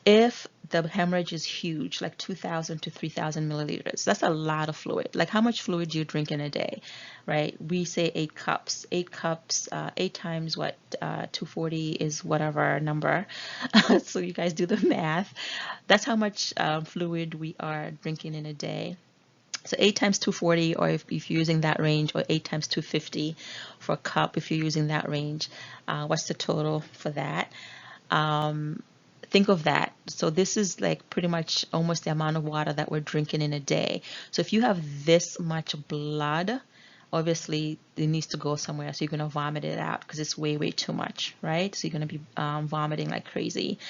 If the hemorrhage is huge, like 2,000 to 3,000 milliliters, that's a lot of fluid. Like, how much fluid do you drink in a day, right? We say 8 cups. 8 cups, 8 times what? 240 is whatever number. So you guys do the math. That's how much fluid we are drinking in a day. So 8 times 240, or if you're using that range, or 8 times 250 for a cup, if you're using that range, what's the total for that? Think of that. So this is like pretty much almost the amount of water that we're drinking in a day. So if you have this much blood, obviously it needs to go somewhere. So you're going to vomit it out because it's way too much, right? So you're going to be vomiting like crazy.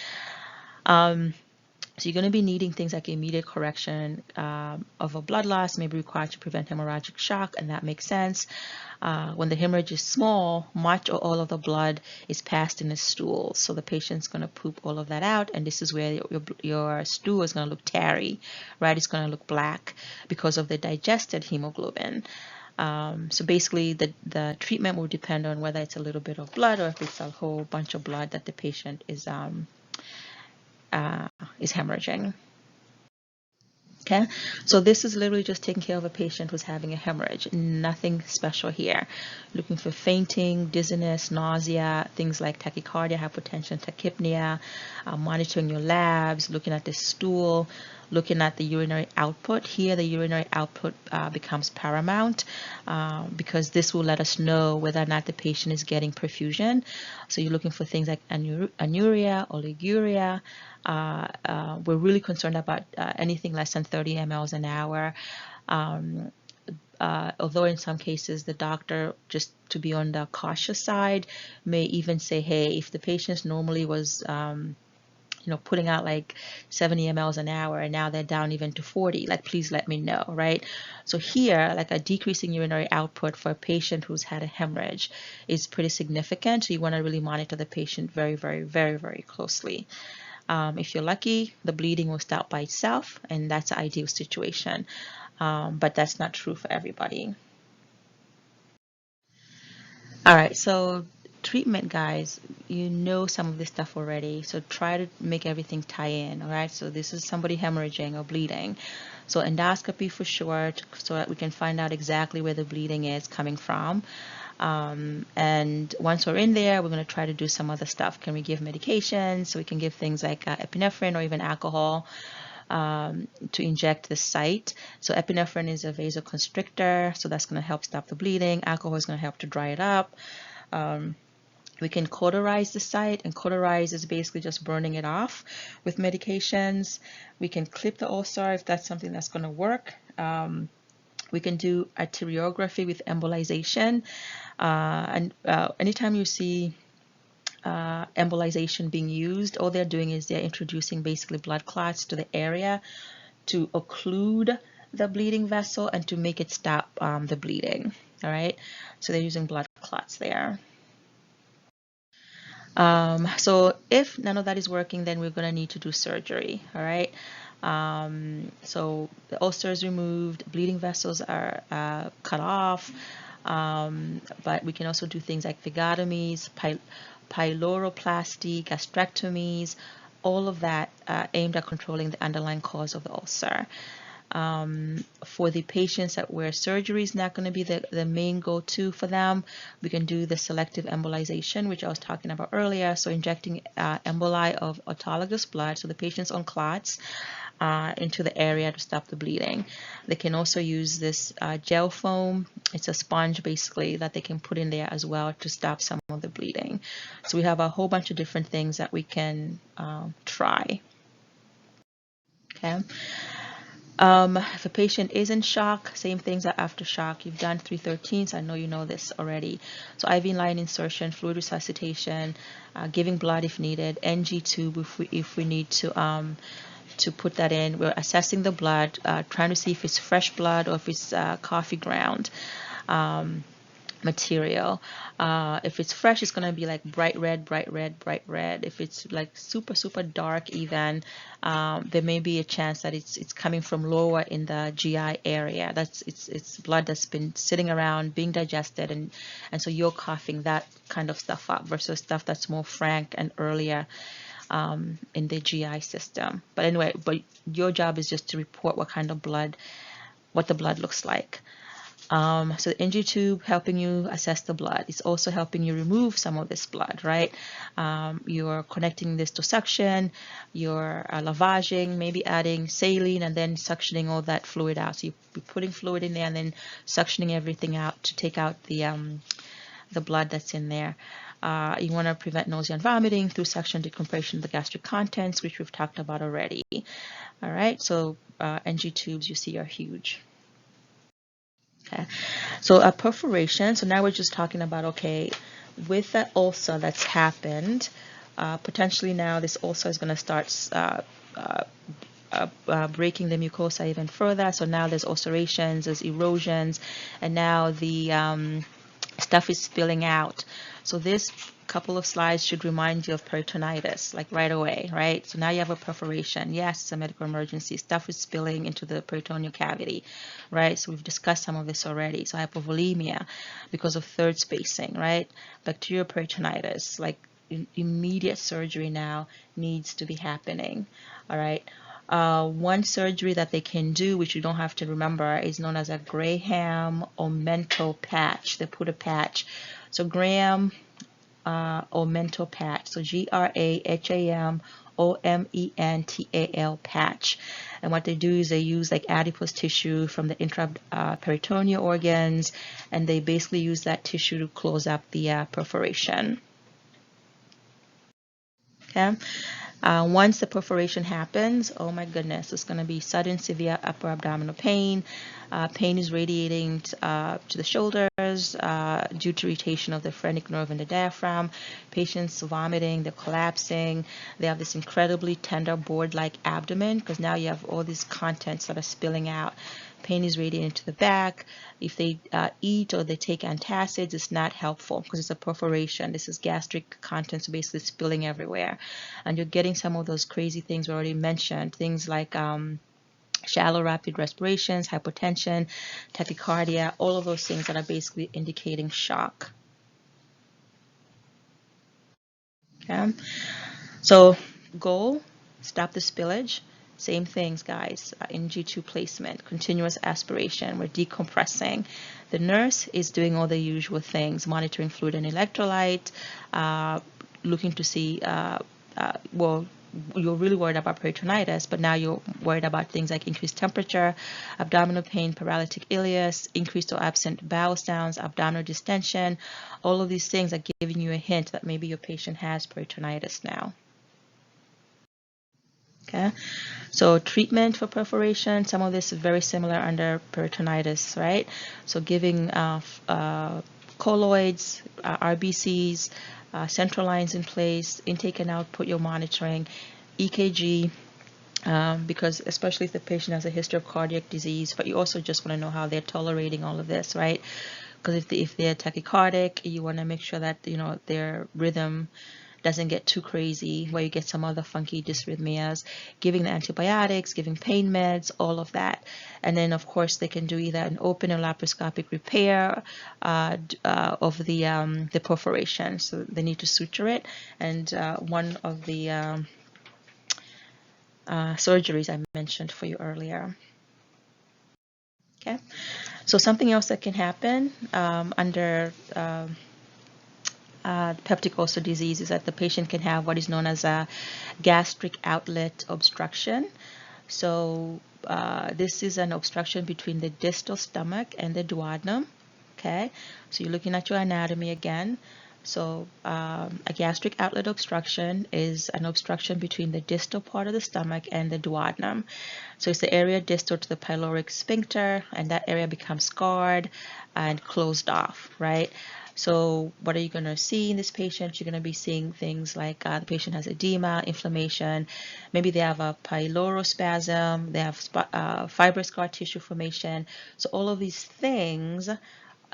So you're going to be needing things like immediate correction of a blood loss, may be required to prevent hemorrhagic shock, and that makes sense. When the hemorrhage is small, much or all of the blood is passed in the stool. So the patient's going to poop all of that out, and this is where your stool is going to look tarry, right? It's going to look black because of the digested hemoglobin. So basically, the treatment will depend on whether it's a little bit of blood or if it's a whole bunch of blood that the patient is hemorrhaging. Okay, so this is literally just taking care of a patient who's having a hemorrhage. Nothing special here. Looking for fainting, dizziness, nausea, things like tachycardia, hypotension, tachypnea, monitoring your labs, looking at the stool, looking at the urinary output. Here, the urinary output becomes paramount because this will let us know whether or not the patient is getting perfusion. So you're looking for things like anuria, oliguria. We're really concerned about anything less than 30 mLs an hour. Although in some cases the doctor, just to be on the cautious side, may even say, hey, if the patient normally was putting out like 70 mLs an hour and now they're down even to 40, like please let me know, right? So here, like a decreasing urinary output for a patient who's had a hemorrhage is pretty significant. So you want to really monitor the patient very, very, very, very closely. If you're lucky, the bleeding will stop by itself, and that's an ideal situation. But that's not true for everybody. All right, so treatment, guys, you know some of this stuff already, so try to make everything tie in, all right? So this is somebody hemorrhaging or bleeding. So endoscopy for sure, so that we can find out exactly where the bleeding is coming from. And once we're in there, we're going to try to do some other stuff. Can we give medications? So we can give things like epinephrine or even alcohol to inject the site. So epinephrine is a vasoconstrictor, so that's going to help stop the bleeding. Alcohol is going to help to dry it up. We can cauterize the site, and cauterize is basically just burning it off with medications. We can clip the ulcer if that's something that's going to work. We can do arteriography with embolization. And anytime you see embolization being used, all they're doing is they're introducing basically blood clots to the area to occlude the bleeding vessel and to make it stop the bleeding. All right, so they're using blood clots there. So if none of that is working, then we're going to need to do surgery. All right. So the ulcer is removed, bleeding vessels are cut off, but we can also do things like vagotomies, pyloroplasty, gastrectomies, all of that aimed at controlling the underlying cause of the ulcer. For the patients that where surgery is not going to be the main go-to for them, we can do the selective embolization, which I was talking about earlier. So injecting emboli of autologous blood, so the patient's on clots, into the area to stop the bleeding. They can also use this gel foam. It's a sponge basically that they can put in there as well to stop some of the bleeding. So we have a whole bunch of different things that we can try. Okay. If a patient is in shock, same things are aftershock. You've done 313, so I know you know this already. So IV line insertion, fluid resuscitation, giving blood if needed, NG tube if we need to put that in. We're assessing the blood, trying to see if it's fresh blood or if it's coffee ground material. If it's fresh, it's going to be like bright red, bright red, bright red. If it's like super, super dark even, there may be a chance that it's coming from lower in the GI area. It's blood that's been sitting around being digested, and so you're coughing that kind of stuff up versus stuff that's more frank and earlier in the GI system. But anyway, your job is just to report what kind of blood, what the blood looks like. So the NG tube helping you assess the blood. It's also helping you remove some of this blood, right? You're connecting this to suction, you're lavaging, maybe adding saline and then suctioning all that fluid out. So you're putting fluid in there and then suctioning everything out to take out the blood that's in there. You want to prevent nausea and vomiting through suction decompression of the gastric contents, which we've talked about already. All right, so NG tubes you see are huge. Okay, so a perforation. So now we're just talking about, okay, with that ulcer that's happened, potentially now this ulcer is going to start breaking the mucosa even further. So now there's ulcerations, there's erosions, and now the stuff is spilling out. So this couple of slides should remind you of peritonitis, like right away, right? So now you have a perforation. Yes, it's a medical emergency. Stuff is spilling into the peritoneal cavity, right? So we've discussed some of this already. So hypovolemia because of third spacing, right? Bacterial peritonitis, like immediate surgery now needs to be happening, all right? One surgery that they can do, which you don't have to remember, is known as a Graham Omento patch. They put a patch. So Graham Omento patch. So GRAHAM patch. And what they do is they use like adipose tissue from the intraperitoneal organs, and they basically use that tissue to close up the perforation. Okay. Once the perforation happens, oh my goodness, it's going to be sudden severe upper abdominal pain. Pain is radiating to the shoulders due to irritation of the phrenic nerve in the diaphragm. Patients vomiting, they're collapsing. They have this incredibly tender board-like abdomen because now you have all these contents that are spilling out. Pain is radiating to the back. If they eat or they take antacids, it's not helpful because it's a perforation. This is gastric contents basically spilling everywhere. And you're getting some of those crazy things we already mentioned, things like shallow rapid respirations, hypotension, tachycardia, all of those things that are basically indicating shock. Okay? So goal, stop the spillage. Same things, guys, in G2 placement, continuous aspiration, we're decompressing. The nurse is doing all the usual things, monitoring fluid and electrolyte, looking to see, well, you're really worried about peritonitis, but now you're worried about things like increased temperature, abdominal pain, paralytic ileus, increased or absent bowel sounds, abdominal distension. All of these things are giving you a hint that maybe your patient has peritonitis now. Okay, so treatment for perforation, some of this is very similar under peritonitis, right? So giving colloids, RBCs, central lines in place, intake and output you're monitoring, EKG, because especially if the patient has a history of cardiac disease, but you also just want to know how they're tolerating all of this, right? Because if they're tachycardic, you want to make sure that, you know, their rhythm doesn't get too crazy where you get some other funky dysrhythmias, giving the antibiotics, giving pain meds, all of that. And then, of course, they can do either an open or laparoscopic repair of the perforation. So they need to suture it. And one of the surgeries I mentioned for you earlier. Okay, so something else that can happen under peptic ulcer disease is that the patient can have what is known as a gastric outlet obstruction. So this is an obstruction between the distal stomach and the duodenum. Okay, so you're looking at your anatomy again. So a gastric outlet obstruction is an obstruction between the distal part of the stomach and the duodenum. So it's the area distal to the pyloric sphincter, and that area becomes scarred and closed off, right? So what are you going to see in this patient? You're going to be seeing things like the patient has edema, inflammation, maybe they have a pylorospasm, they have fibrous scar tissue formation. So all of these things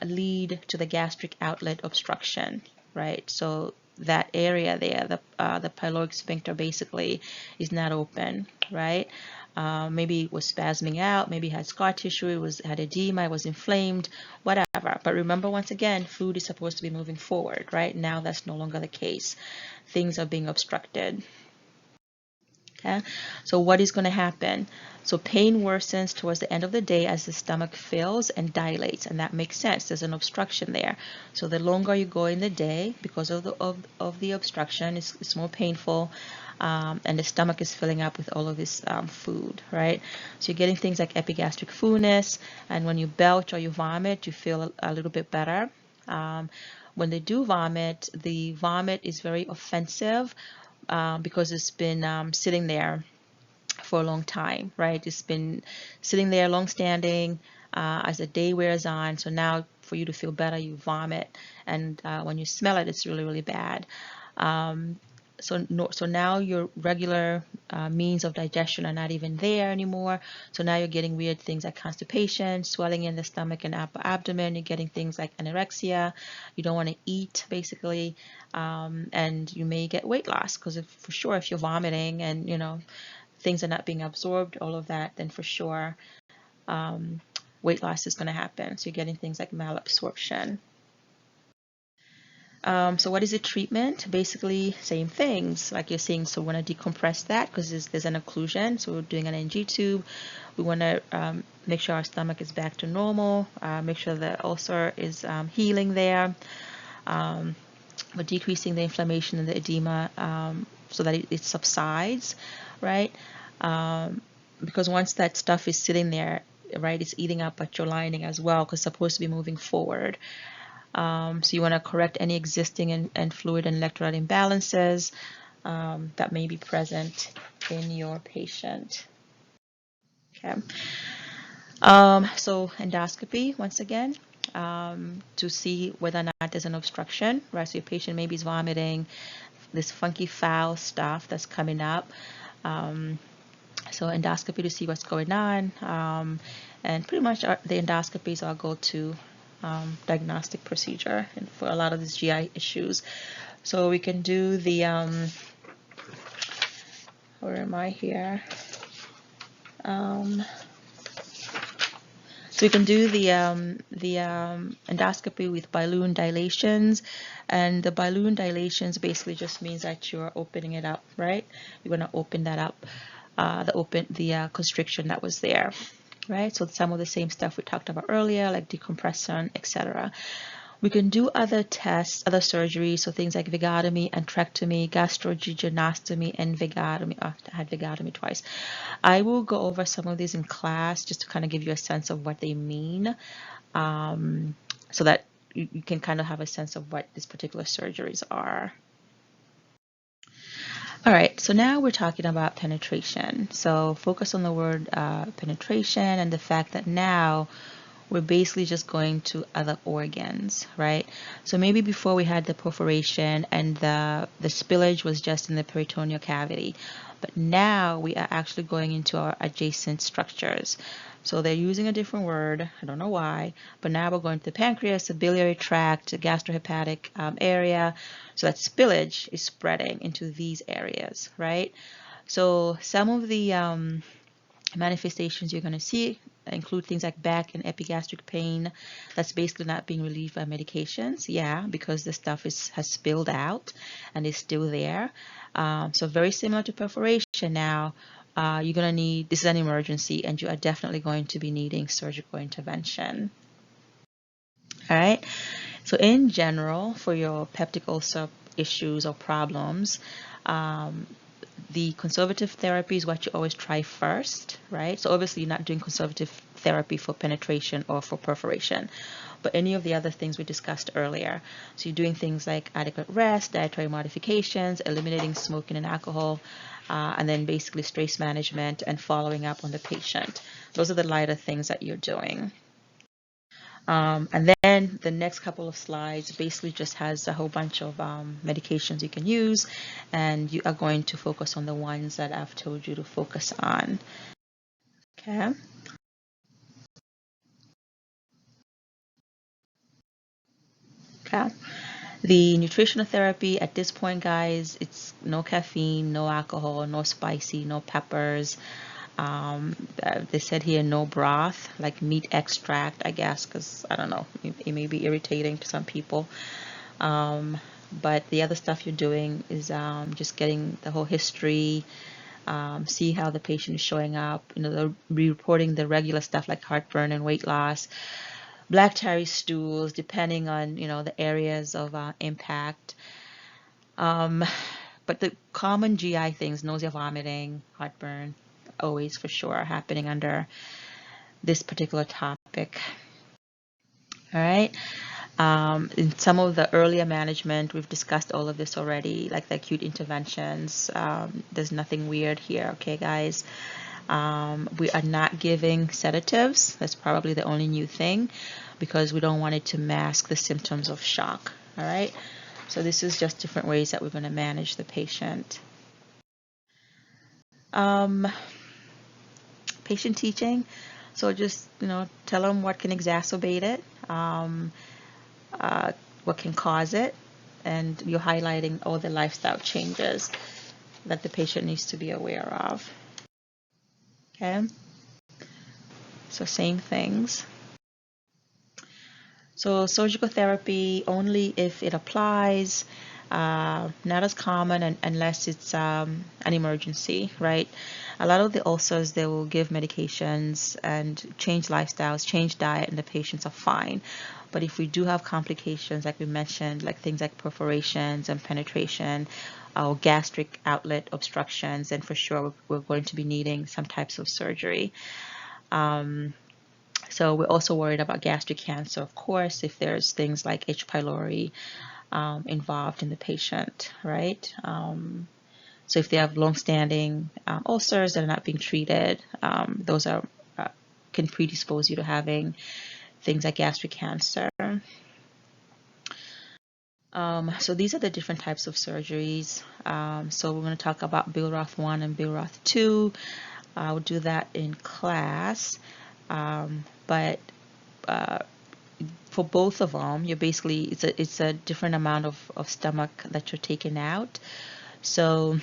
lead to the gastric outlet obstruction, right? So that area there, the pyloric sphincter basically is not open, right? Maybe it was spasming out, maybe it had scar tissue, had edema, it was inflamed, whatever. But remember, once again, fluid is supposed to be moving forward, right? Now that's no longer the case. Things are being obstructed. Okay, so what is going to happen? So pain worsens towards the end of the day as the stomach fills and dilates, and that makes sense. There's an obstruction there. So the longer you go in the day, because of the obstruction, it's more painful, and the stomach is filling up with all of this food, right? So you're getting things like epigastric fullness, and when you belch or you vomit, you feel a little bit better. When they do vomit, the vomit is very offensive. Because it's been sitting there for a long time, right? It's been sitting there long standing as the day wears on. So now for you to feel better, you vomit. And when you smell it, it's really, really bad. So now your regular means of digestion are not even there anymore. So now you're getting weird things like constipation, swelling in the stomach and upper abdomen. You're getting things like anorexia. You don't want to eat, basically, and you may get weight loss because for sure, if you're vomiting and things are not being absorbed, all of that, then for sure weight loss is going to happen. So you're getting things like malabsorption. So what is the treatment? Basically, same things like you're seeing. So we want to decompress that because there's an occlusion. So we're doing an NG tube. We want to make sure our stomach is back to normal. Make sure the ulcer is healing there. We're decreasing the inflammation and the edema so that it subsides, right? Because once that stuff is sitting there, right, it's eating up at your lining as well because it's supposed to be moving forward. So you want to correct any existing and fluid and electrolyte imbalances that may be present in your patient. Okay. So endoscopy, once again, to see whether or not there's an obstruction, right? So your patient maybe is vomiting this funky foul stuff that's coming up. So endoscopy to see what's going on. And pretty much the endoscopies are go-to diagnostic procedure for a lot of these GI issues. So we can do the, where am I here? So we can do the endoscopy with balloon dilations, and the balloon dilations basically just means that you're opening it up, right? You're going to open that up, the constriction that was there, right? So some of the same stuff we talked about earlier, like decompression, etc. We can do other tests, other surgeries, so things like vagotomy, antrectomy, gastrojejunostomy, and vagotomy. Oh, I had vagotomy twice. I will go over some of these in class just to kind of give you a sense of what they mean, so that you can kind of have a sense of what these particular surgeries are. All right, so now we're talking about penetration. So focus on the word penetration and the fact that now we're basically just going to other organs, right? So maybe before we had the perforation and the spillage was just in the peritoneal cavity, but now we are actually going into our adjacent structures. So they're using a different word, I don't know why, but now we're going to the pancreas, the biliary tract, the gastrohepatic area. So that spillage is spreading into these areas, right? So some of the manifestations you're going to see include things like back and epigastric pain that's basically not being relieved by medications. Yeah, because the stuff has spilled out and is still there. So very similar to perforation now. You're going to need, this is an emergency, and you are definitely going to be needing surgical intervention. All right. So in general, for your peptic ulcer issues or problems, the conservative therapy is what you always try first, right? So obviously you're not doing conservative therapy for penetration or for perforation, but any of the other things we discussed earlier. So you're doing things like adequate rest, dietary modifications, eliminating smoking and alcohol, and then basically stress management and following up on the patient. Those are the lighter things that you're doing. And then the next couple of slides basically just has a whole bunch of medications you can use, and you are going to focus on the ones that I've told you to focus on. Okay. Okay. The nutritional therapy at this point, guys, it's no caffeine, no alcohol, no spicy, no peppers. They said here no broth, like meat extract, I guess, because I don't know, it may be irritating to some people. But the other stuff you're doing is just getting the whole history, see how the patient is showing up, reporting the regular stuff like heartburn and weight loss, black tarry stools, depending on, the areas of impact. But the common GI things, nausea, vomiting, heartburn, always for sure happening under this particular topic. All right. In some of the earlier management, we've discussed all of this already, like the acute interventions. There's nothing weird here, okay, guys? We are not giving sedatives. That's probably the only new thing because we don't want it to mask the symptoms of shock, all right? So this is just different ways that we're going to manage the patient. Patient teaching. So just, tell them what can exacerbate it, what can cause it, and you're highlighting all the lifestyle changes that the patient needs to be aware of. Okay? So same things. So surgical therapy only if it applies, not as common unless it's an emergency, right? A lot of the ulcers, they will give medications and change lifestyles, change diet, and the patients are fine. But if we do have complications, like we mentioned, like things like perforations and penetration, or gastric outlet obstructions, then for sure we're going to be needing some types of surgery. So we're also worried about gastric cancer, of course, if there's things like H. pylori involved in the patient, right? So if they have long-standing ulcers that are not being treated, those are can predispose you to having things like gastric cancer. So these are the different types of surgeries. So we're going to talk about Billroth 1 and Billroth 2. I'll do that in class. But for both of them, you're basically, it's a different amount of stomach that you're taking out. So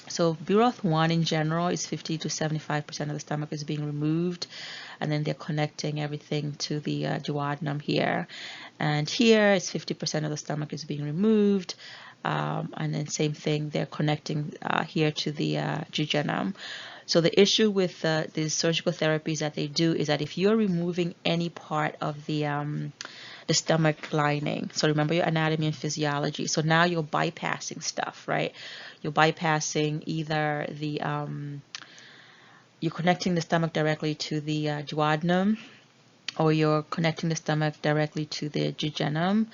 Billroth 1 in general is 50 to 75% of the stomach is being removed, and then they're connecting everything to the duodenum here. And here it's 50% of the stomach is being removed, and then same thing, they're connecting here to the jejunum. So the issue with these surgical therapies that they do is that if you're removing any part of the stomach lining, so remember your anatomy and physiology, so now you're bypassing stuff, right? You're bypassing either the, you're connecting the stomach directly to the duodenum, or you're connecting the stomach directly to the jejunum,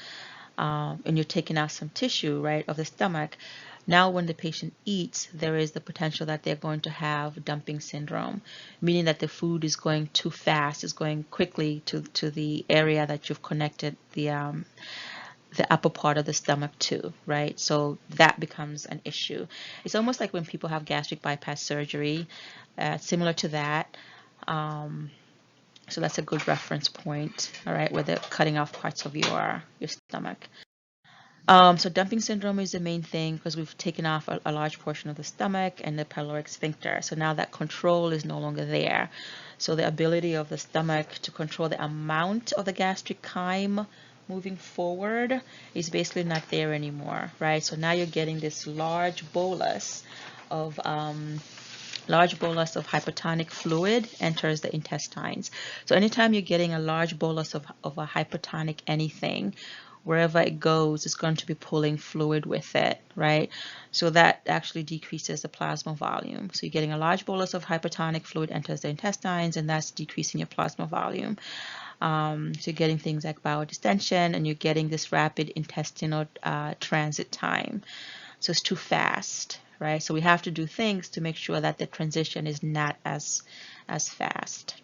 and you're taking out some tissue, right, of the stomach. Now, when the patient eats, there is the potential that they're going to have dumping syndrome, meaning that the food is going too fast, is going quickly to the area that you've connected the upper part of the stomach to, right? So that becomes an issue. It's almost like when people have gastric bypass surgery, similar to that. So that's a good reference point, all right, where they're cutting off parts of your stomach. So dumping syndrome is the main thing because we've taken off a large portion of the stomach and the pyloric sphincter. So now that control is no longer there. So the ability of the stomach to control the amount of the gastric chyme moving forward is basically not there anymore, right? So now you're getting this large bolus of hypertonic fluid enters the intestines. So anytime you're getting a large bolus of a hypertonic anything, wherever it goes, it's going to be pulling fluid with it, right? So that actually decreases the plasma volume. So you're getting a large bolus of hypertonic fluid enters the intestines, and that's decreasing your plasma volume. So you're getting things like bowel distension, and you're getting this rapid intestinal transit time. So it's too fast, right? So we have to do things to make sure that the transition is not as fast.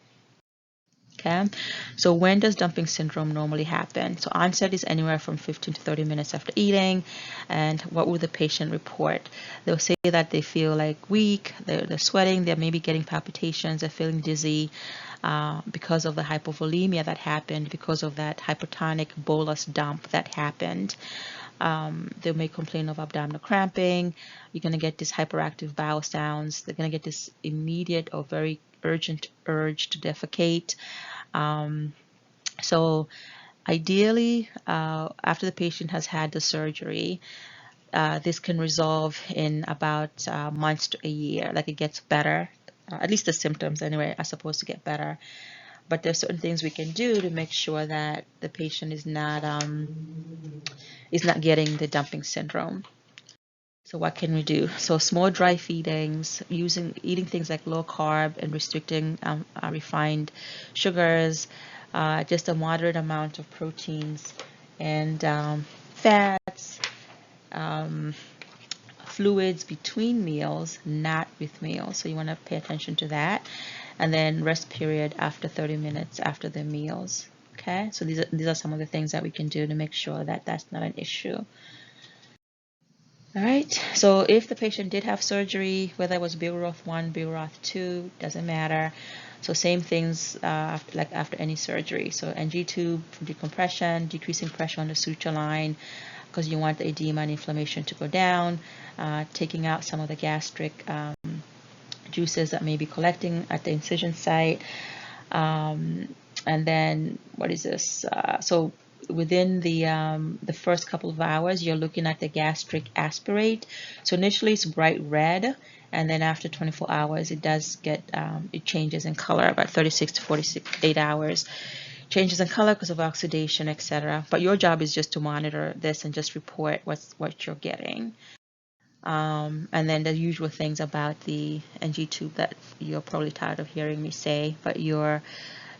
Okay, so when does dumping syndrome normally happen? So onset is anywhere from 15 to 30 minutes after eating. And what will the patient report? They'll say that they feel like weak, they're sweating, they're maybe getting palpitations, they're feeling dizzy because of the hypovolemia that happened, because of that hypertonic bolus dump that happened. They may complain of abdominal cramping. You're going to get these hyperactive bowel sounds. They're going to get this immediate or very urgent urge to defecate. So ideally, after the patient has had the surgery, this can resolve in about months to a year. Like it gets better, at least the symptoms anyway are supposed to get better. But there's certain things we can do to make sure that the patient is not getting the dumping syndrome. So what can we do? So small dry feedings, eating things like low carb and restricting refined sugars, just a moderate amount of proteins and fats, fluids between meals, not with meals. So you want to pay attention to that. And then rest period after 30 minutes after the meals. Okay, so these are some of the things that we can do to make sure that that's not an issue. All right, so if the patient did have surgery, whether it was Billroth 1, Billroth 2, doesn't matter. So same things after any surgery. So NG tube for decompression, decreasing pressure on the suture line because you want the edema and inflammation to go down, taking out some of the gastric juices that may be collecting at the incision site. And then what is this? So within the first couple of hours, you're looking at the gastric aspirate. So initially it's bright red, and then after 24 hours, it does get it changes in color. About 36 to 48 hours, changes in color because of oxidation, etc. But your job is just to monitor this and just report what you're getting. And then the usual things about the NG tube that you're probably tired of hearing me say, but you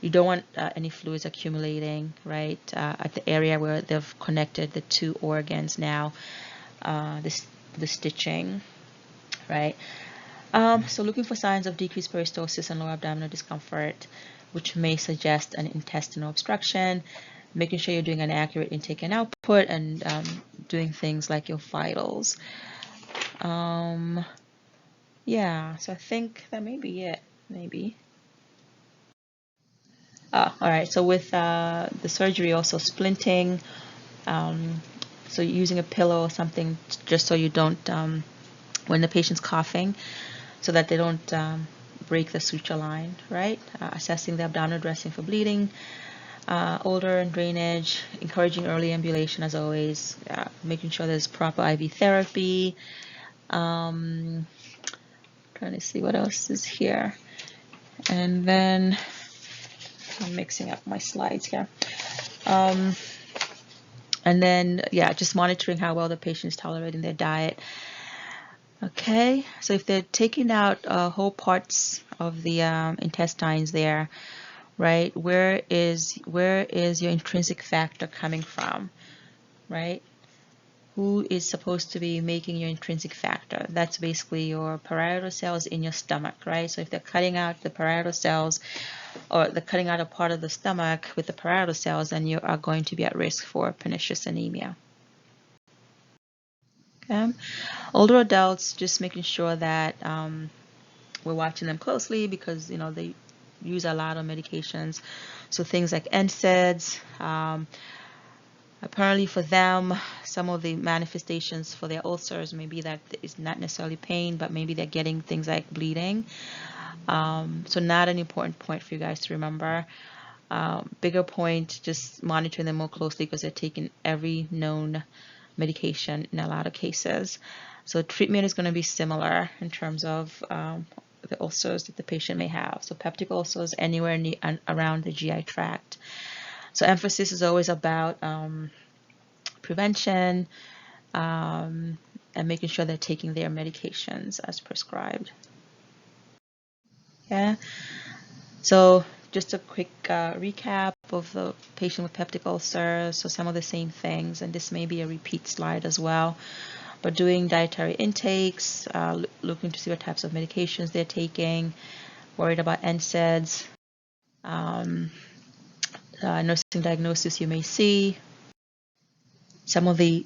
don't want any fluids accumulating, right, at the area where they've connected the two organs now, the stitching, right? So looking for signs of decreased peristalsis and lower abdominal discomfort, which may suggest an intestinal obstruction, making sure you're doing an accurate intake and output, and doing things like your vitals. Yeah, so I think that may be it, maybe. All right, so with the surgery, also splinting, so using a pillow or something just so you don't, when the patient's coughing, so that they don't break the suture line, right? Assessing the abdominal dressing for bleeding, odor and drainage, encouraging early ambulation as always, making sure there's proper IV therapy. Trying to see what else is here. And then I'm mixing up my slides here. And then, yeah, just monitoring how well the patient is tolerating their diet. Okay, so if they're taking out whole parts of the intestines there, right, where is your intrinsic factor coming from, right? Who is supposed to be making your intrinsic factor? That's basically your parietal cells in your stomach, right? So if they're cutting out the parietal cells, or they're cutting out a part of the stomach with the parietal cells, then you are going to be at risk for pernicious anemia. Okay. Older adults, just making sure that we're watching them closely because they use a lot of medications. So things like NSAIDs. Apparently for them, some of the manifestations for their ulcers may be that it's not necessarily pain, but maybe they're getting things like bleeding. So not an important point for you guys to remember. Bigger point, just monitoring them more closely because they're taking every known medication in a lot of cases. So treatment is going to be similar in terms of the ulcers that the patient may have. So peptic ulcers anywhere around the GI tract. So emphasis is always about prevention and making sure they're taking their medications as prescribed. Yeah. So just a quick recap of the patient with peptic ulcers. So some of the same things, and this may be a repeat slide as well. But doing dietary intakes, looking to see what types of medications they're taking, worried about NSAIDs, nursing diagnosis you may see, some of the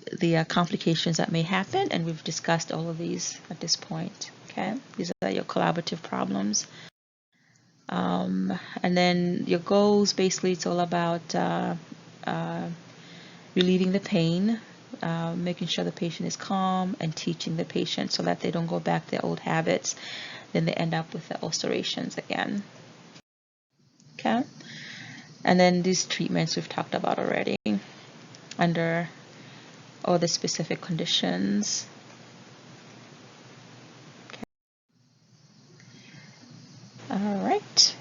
complications that may happen, and we've discussed all of these at this point. Okay, these are your collaborative problems. And then your goals, basically, it's all about relieving the pain, making sure the patient is calm, and teaching the patient so that they don't go back to their old habits. Then they end up with the ulcerations again. Okay, and then these treatments we've talked about already under all the specific conditions. Okay. All right.